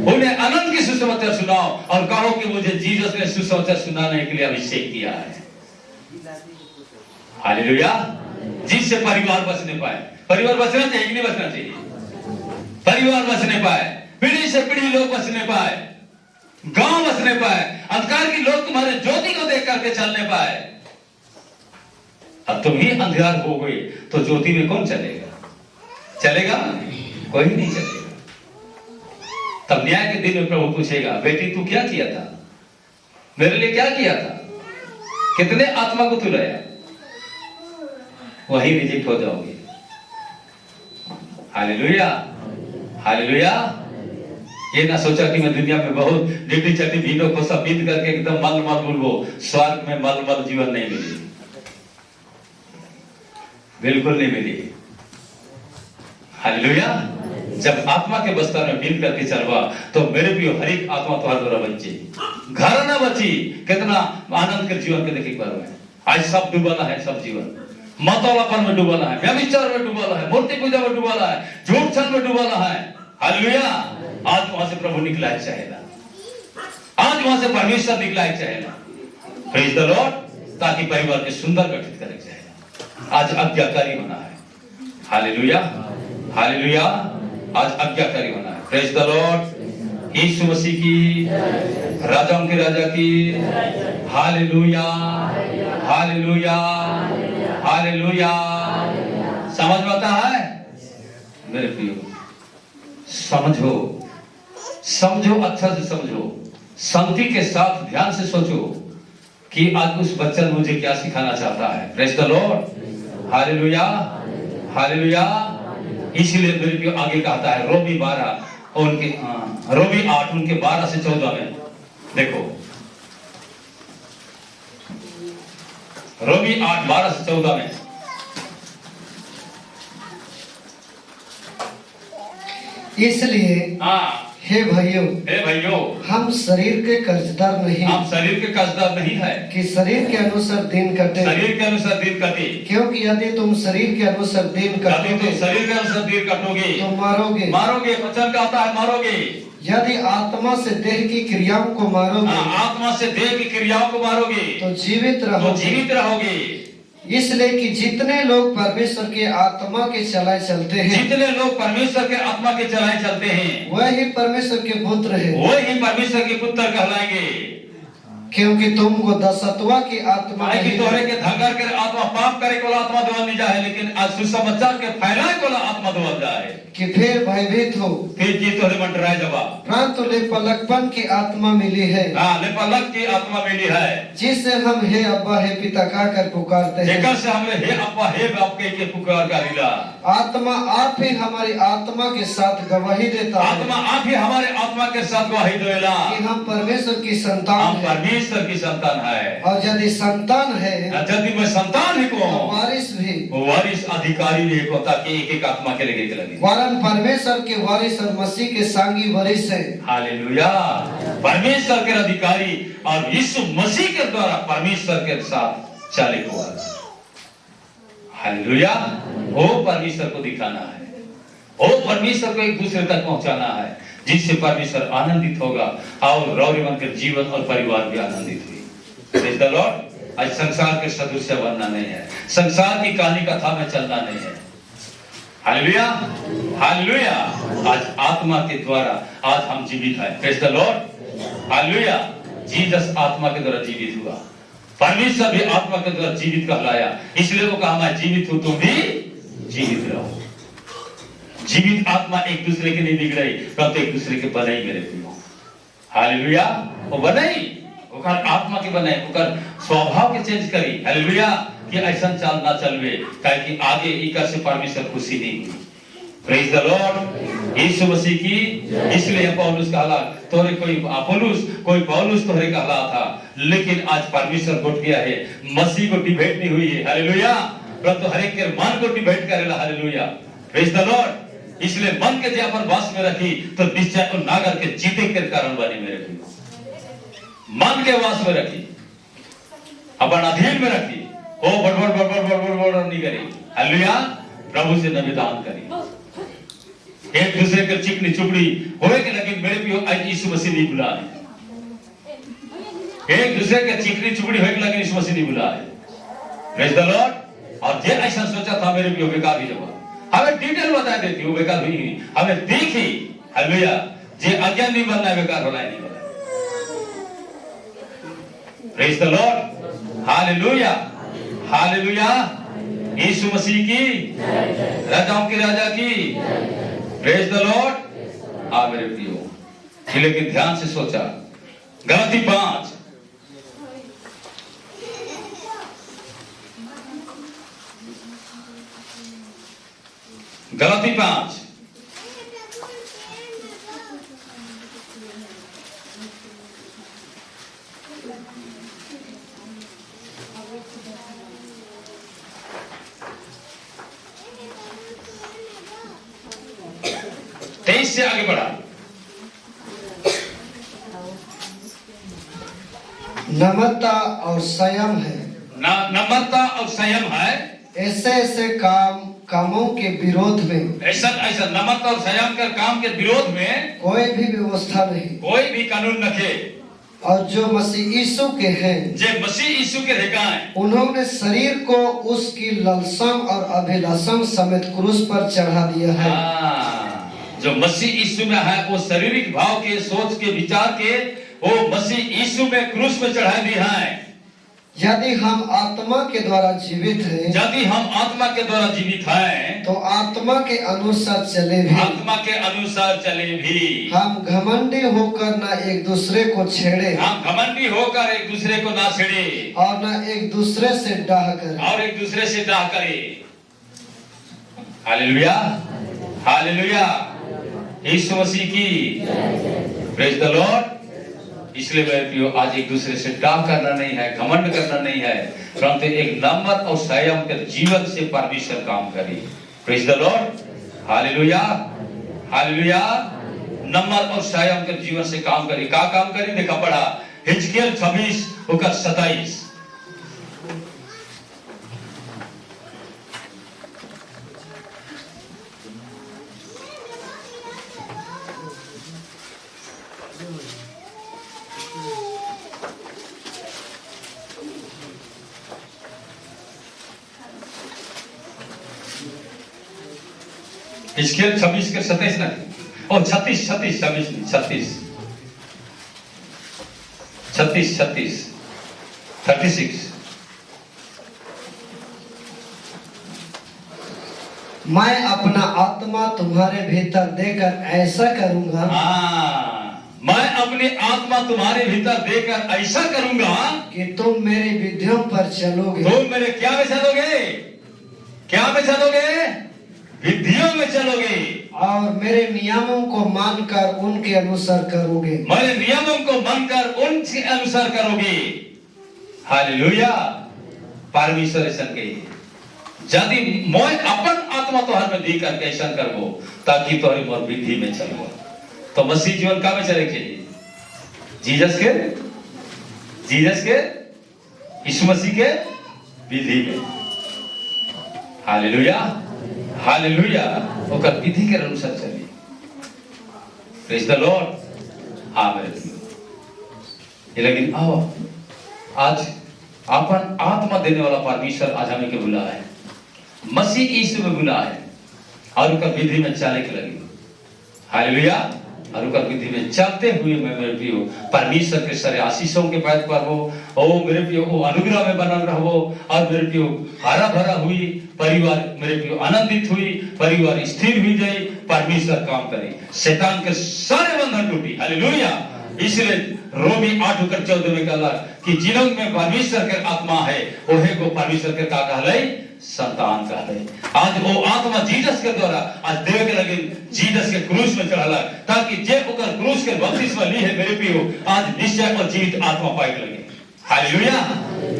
उन्हें आनंद की सुसमाचार सुनाओ और कहो कि मुझे जीसस ने सुसमाचार सुनाने के लिए अभिषेक किया है। हालेलुया। जिससे परिवार बचने पाए। परिवार बचना चाहिए कि नहीं बचना चाहिए? परिवार बचने पाए, पीढ़ी से पीढ़ी लोग बचने पाए, गांव बचने पाए, अंधकार के लोग तुम्हारे ज्योति को देख करके चलने पाए। अब तुम ही अंधकार हो गए तो ज्योति में कौन चलेगा? चलेगा? कोई नहीं चलेगा। तब न्याय के दिन में प्रभु पूछेगा, बेटी तू क्या किया था? मेरे लिए क्या किया था? कितने आत्मा को तू लाया? वही रिजेक्ट हो जाओगे। Hallelujah, hallelujah. ये ना सोचा कि मैं दुनिया में बहुत डिटी चटी भीनों को सब बीत करके एकदम मल मल बोलबो, स्वर्ग में मल मल जीवन नहीं मिली, बिल्कुल नहीं मिली। हालेलुया। जब आत्मा के बस्तर में बीत करके चलवा तो मेरे भी हर एक आत्मा तुम्हारे द्वारा बची, घर ना बची। कितना आनंद के जीवन के देखे एक बार में आज सब डूबाला है, सब जीवन मतौलापन में डूबाला है, व्यभिचार में डूबाला है, मूर्ति पूजा में डूबाला है, झूठ छल में डूबाला है। हालेलुया। आज वहां से प्रभु निकला है चाहेगा, आज वहां से परमेश्वर निकला है चाहेगा। Praise the Lord. ताकि परिवार के सुंदर गठित करे चाहेगा। आज आज्ञाकारी होना है। Hallelujah, hallelujah. आज आज्ञाकारी होना है। Praise the Lord. यीशु मसीह की, राजाओं के राजा की। Hallelujah, hallelujah, hallelujah. समझ में आता है मेरे प्रियो? समझो, समझो, अच्छा से समझो। शांति के साथ ध्यान से सोचो कि आज उस बच्चा मुझे क्या सिखाना चाहता है। Praise the Lord, hallelujah, hallelujah. इसलिए मेरे को आगे कहता है रोमी 12 और उनके रोमी 8 उनके 12 से 14 में देखो, रोमी 8 12 से 14 में। इसलिए हे भाइयों, हम शरीर के कर्जदार नहीं, हम शरीर के कर्जदार नहीं है कि शरीर के अनुसार दिन कटे, शरीर के अनुसार दिन कटे, क्योंकि यदि तुम शरीर के अनुसार दिन कटोगे, शरीर के अनुसार दिन कटोगे तो मारोगे, मारोगे। वचन कहता है मारोगे। यदि आत्मा से देह की क्रियाओं को मारोगे, आत्मा से देह की क्रियाओं को मारोगे तो जीवित रहोगे। इसलिए कि जितने लोग परमेश्वर के आत्मा के चलाए चलते हैं, जितने लोग परमेश्वर के आत्मा के चलाए चलते हैं, वही परमेश्वर के पुत्र हैं, वही परमेश्वर के पुत्र कहलाएंगे। क्योंकि तुमको दसत्वा की आत्मा नहीं, तोहरे के धगर के आत्मा पाप करे को आत्मा दौड़ नहीं जाए, लेकिन आज सुसमाचार के फैलाए को आत्मा दौड़ जाए कि फिर भयभीत हो, फिर की तोहरे मन डराए जवाब। परंतु लेपलकपन की आत्मा मिली है, लेपलक की आत्मा मिली है, जिससे हम हे अब्बा हे पिता कहकर पुकारते हैं। जेकर से हमने हे अब्बा हे बाप कह के पुकार करीला। आत्मा आप ही हमारी आत्मा के साथ गवाही देता है, आत्मा आप ही हमारे आत्मा के साथ गवाही देला कि हम परमेश्वर की संतान हैं, परमेश्वर की संतान है। और यदि संतान है, यदि मैं संतान है को वारिस भी, वारिस अधिकारी भी को, ताकि एक एक आत्मा के लगे लगे। वरन परमेश्वर के वारिस और मसीह के सांगी वारिस है। हालेलुया। परमेश्वर के अधिकारी और यीशु मसीह के द्वारा परमेश्वर के साथ चले हुआ। हालेलुया। वो परमेश्वर को दिखाना है, वो परमेश्वर को एक दूसरे तक पहुंचाना है, जिससे परमेश्वर आनंदित होगा और रौरीवन के जीवन और परिवार भी आनंदित हुई। Praise the Lord. आज संसार के सदृश बनना नहीं है, संसार की कहानी कथा में चलना नहीं है। Hallelujah, hallelujah. आज आत्मा के द्वारा आज हम जीवित हैं। Praise the Lord, hallelujah. Jesus आत्मा के द्वारा जीवित हुआ, परमेश्वर भी आत्मा के द्वारा जीवित कहलाया, इसलिए वो कहा मैं जीवित हूं, तुम भी जीवित रहो। जीवित आत्मा एक दूसरे के नहीं बिगड़ाई, तब तो एक दूसरे के बनाई मेरे प्रियो। हालेलुया। वो बनाई, वो आत्मा के बनाई, वो स्वभाव के चेंज करी। हालेलुया। कि ऐसा चाल ना चलवे, ताकि आगे इकर से परमेश्वर खुशी नहीं हुई। Praise the Lord. यीशु मसीह की, इसलिए पौलुस कहला, तोरे कोई अपोलोस कोई पौलुस तोरे कहला था, लेकिन आज परमेश्वर घुट गया है, मसीह को डिबेट नहीं हुई है। हालेलुया। परंतु हर एक के मन को डिबेट करेला। हालेलुया। Praise the Lord. इसलिए मन के जे अपन वास में रखी तो निश्चय को नागर के जीते के कारण बनी मेरे को। मन के वास में रखी, अपन अधीन में रखी, ओ बड़बड़ बड़बड़ बड़बड़ बड़बड़ नहीं करी। हालेलुया। प्रभु से निवेदन करी, एक दूसरे के चिकनी चुपड़ी होए के, लेकिन मेरे भी आज यीशु मसीह नहीं बुला है। एक दूसरे के चिकनी चुपड़ी होए के, लेकिन यीशु मसीह नहीं बुला है। Praise the Lord. और जे ऐसा सोचा था मेरे भी बेकार ही जवाब, हमें डिटेल बता देती हूँ, बेकार हुई, हमें देखी। हालेलुया। जे अज्ञान नहीं बनना है, बेकार होना नहीं बना। Praise the Lord. Hallelujah, hallelujah. यीशु मसीह की, राजाओं के राजा की। Praise the Lord. आ मेरे प्रियो, लेकिन ध्यान से सोचा, गलती 5 गलती 5 23 से आगे बढ़ा। नम्रता और संयम है, नम्रता और संयम है, ऐसे ऐसे कामों के विरोध में, ऐसा ऐसा नम्रता और संयम के काम के विरोध में कोई भी व्यवस्था नहीं, कोई भी कानून नखे। और जो मसीह यीशु के हैं, जे मसीह यीशु के हैं, उन्होंने शरीर को उसकी ललसम और अभिलाषम समेत क्रूस पर चढ़ा दिया है। जो मसीह यीशु में है, वो शारीरिक भाव के, सोच के, विचार के, वो मसीह यीशु में क्रूस में चढ़ा दिया है। यदि हम आत्मा के द्वारा जीवित हैं, यदि हम आत्मा के द्वारा जीवित हैं, तो आत्मा के अनुसार चले भी, आत्मा के अनुसार चले भी। हम घमंडी होकर न एक दूसरे को छेड़े, हम घमंडी होकर एक दूसरे को ना छेड़े, और न एक दूसरे से डाह करें, और एक दूसरे से डाह करे। हालेलुया, हालेलुया, यीशु मसीह की प्रेज द लॉर्ड। इसलिए मेरे प्रियो, आज एक दूसरे से डाह करना नहीं है, घमंड करना नहीं है, परंतु एक नम्र और संयम के जीवन से परमेश्वर काम करे। Praise the Lord, hallelujah, hallelujah. नम्र और संयम के जीवन से काम करे। का काम करे? देखा पढ़ा हिजकियेल 26:27। हिजकियेल 26:27 ना, और 36 36। मैं अपना आत्मा तुम्हारे भीतर देकर ऐसा करूंगा, मैं अपनी आत्मा तुम्हारे भीतर देकर ऐसा करूंगा कि तुम मेरी विधियों पर चलोगे। तुम मेरे क्या में चलोगे? क्या में चलोगे? विधियों में चलोगे, और मेरे नियमों को मानकर उनके अनुसार करोगे। मेरे नियमों को मानकर उनके अनुसार करोगे। हालेलुया। परमेश्वर ऐसा कही, यदि मैं अपन आत्मा तोहर में दी करके ऐसा करबो, ताकि तोहरी मोर विधि में चलबो। तो मसीह जीवन का में चले के जीसस के यीशु मसीह के विधि में। Hallelujah, hallelujah. ओकर विधि के अनुसार चली। Praise the Lord. हाँ मेरे प्रिय, लेकिन आओ आज अपन आत्मा देने वाला परमेश्वर आज हमें के बुला है, मसीह यीशु में बुला है, और उनका विधि में चले के लगी। हालेलुया। और उनका विधि में चलते हुए मैं मेरे प्रियो परमेश्वर के सारे आशीषों के पैद पर हो, ओ मेरे प्रियो वो अनुग्रह में बनल रहो, और मेरे प्रियो हरा भरा हुई परिवार, मेरे प्रियो आनंदित हुई परिवार, स्थिर हुई जाए, परमेश्वर काम करे, शैतान के सारे बंधन टूटी। हालेलुया। इसलिए रोमी 8:14 में कहला कि जिनों में परमेश्वर के आत्मा है, ओहे को परमेश्वर के का कहले संतान कहले। आज वो आत्मा जीसस के द्वारा आज देव के लगे जीसस के क्रूस में चढ़ाला, ताकि जे ओकर क्रूस के बपतिस्मा ली है मेरे प्रियो, आज निश्चय और जीवित आत्मा पाए लगे। हालेलुया।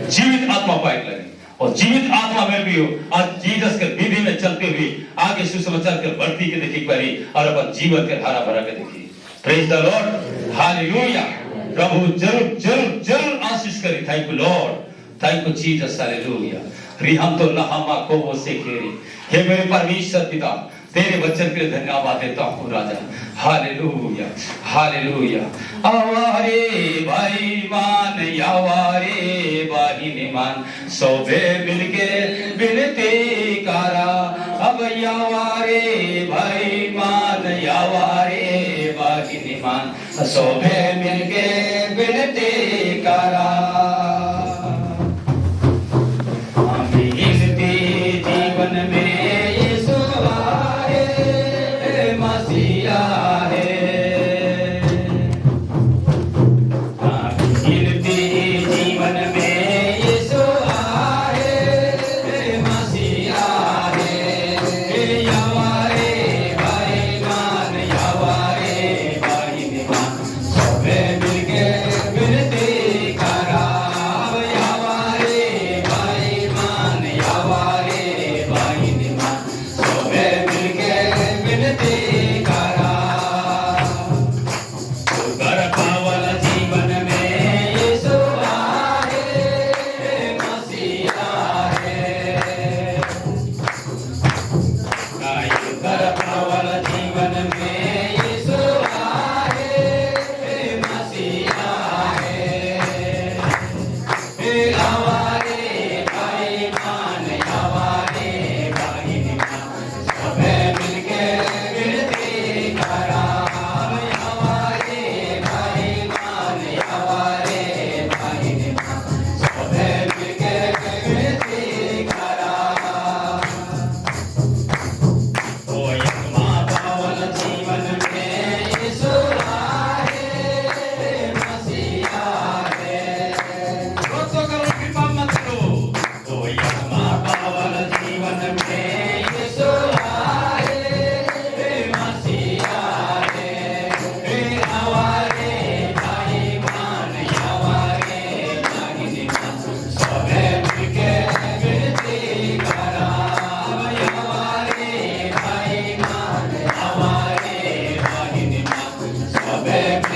जीवित आत्मा पाए लगे, और जीवित आत्मा में भी हो आज जीसस के विधि में चलते हुए आगे सुसमाचार के बढ़ती के देखी पारी, और अपन जीवन के हरा भरा के देखी। Praise the Lord. हालेलुया। प्रभु जरूर जरूर जरूर आशीष करे। Thank you Lord, thank you Jesus. Hallelujah. रिहम तो लहामा को वो से केरी। हे मेरे परमेश्वर पिता, तेरे वचन के लिए धन्यवाद देता हूँ राजा। Hallelujah, hallelujah. आवारे भाई मान, आवारे बाहिनी मान, सोबे मिलके बिनती करा। अब आवारे भाई मान, आवारे बाहिनी मान, सोबे मिलके बिनती करा। जीवन में यीशु आए, मसीहा है। जीवन में यीशु आए, मसीहा है। यावारे भाई मान, यावारे भाई मान, सबे मिलके विनती करा।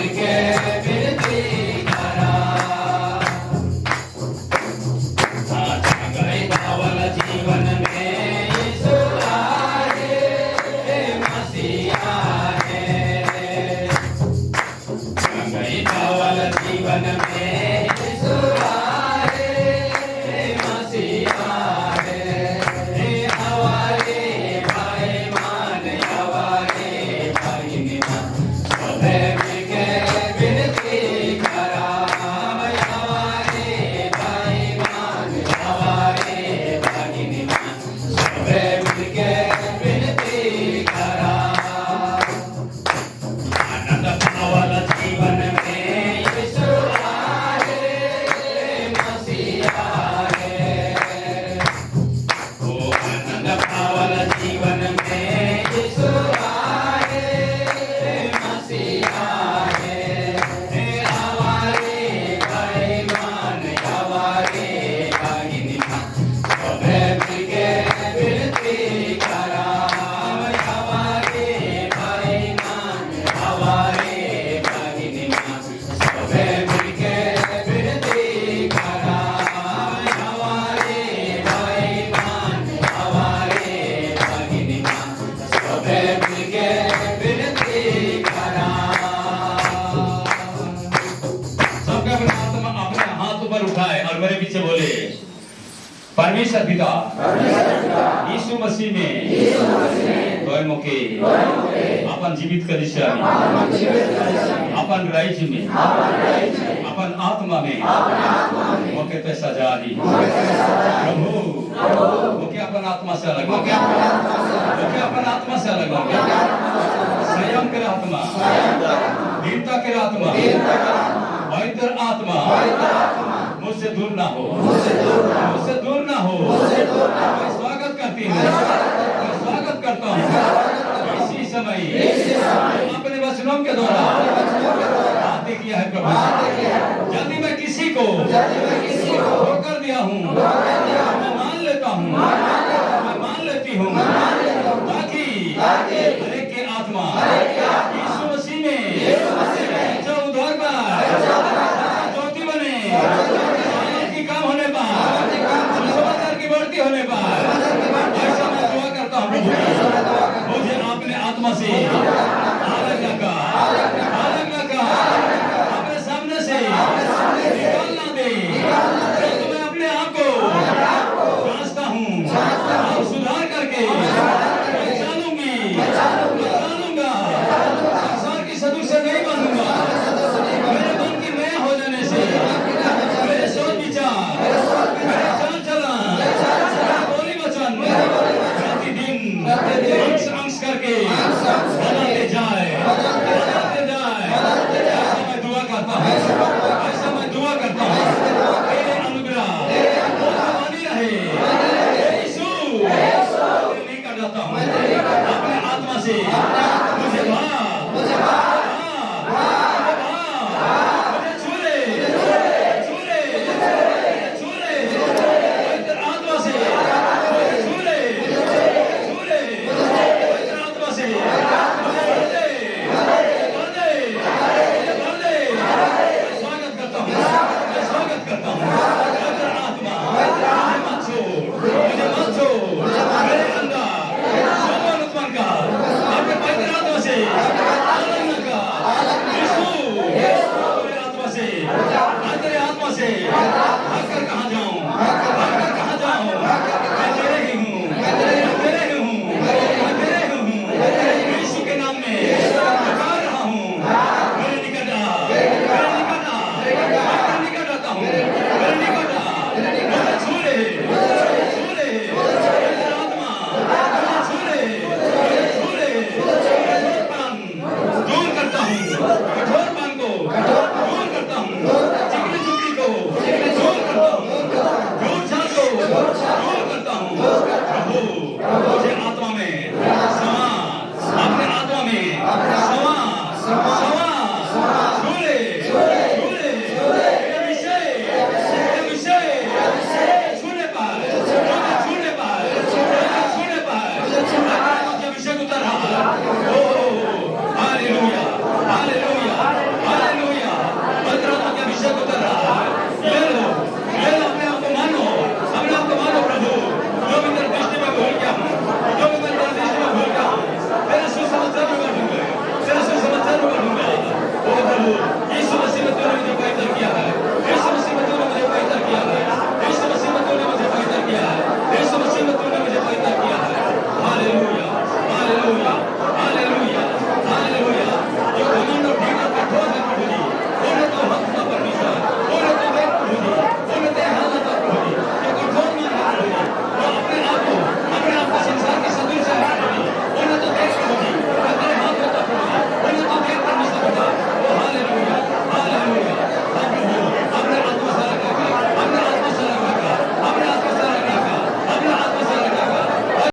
मिलके विनती करा गई पावल जीवन में यीशु आए मसीहा है गई पावल जीवन में यीशु आए मसीहा है हमारे भाई मान हमारे भाई निमान सबे मिलके विनती करा हमारे भाई मान हमारे भाई निमान सबे मिलके विनती करा आनंद पावल जीवन में यीशु आए मसीहा है ओ आनंद पावल जीवन में यीशु आए मसीहा है हमारे भाई मान हमारे भाई निमान सबे मिलके विनती करा हमारे भाई मान हमारे भाई निमान सबे मिलके विनती करा हमारे भाई मान हमारे भाई निमान सबे मिलके विनती करा सबका अपने हाथ ऊपर उठाए और मेरे पीछे बोले परमेश्वर पिता यीशु मसीह में तोय मोके अपन जीवित करिष्या अपन राज्य में अपन आत्मा में मोके पैसा जारी प्रभु मोके अपन आत्मा से अलग मोके अपन आत्मा से अलग संयम के आत्मा दीनता के आत्मा पवित्र आत्मा मुझसे दूर ना हो मुझसे दूर ना हो मैं स्वागत करती हूँ मैं स्वागत करता हूँ इसी समय अपने वचनों के द्वारा आदि किया है प्रभु यदि मैं किसी को धोखा दिया हूँ मैं मान लेता हूँ मैं मान लेती हूँ ताकि हरेक की आत्मा यीशु मसीह में जो उद्धार का ज्योति बने की काम होने पर सुसमाचार की बढ़ती होने पर ऐसा मैं दुआ करता हूँ मुझे अपने आत्मा से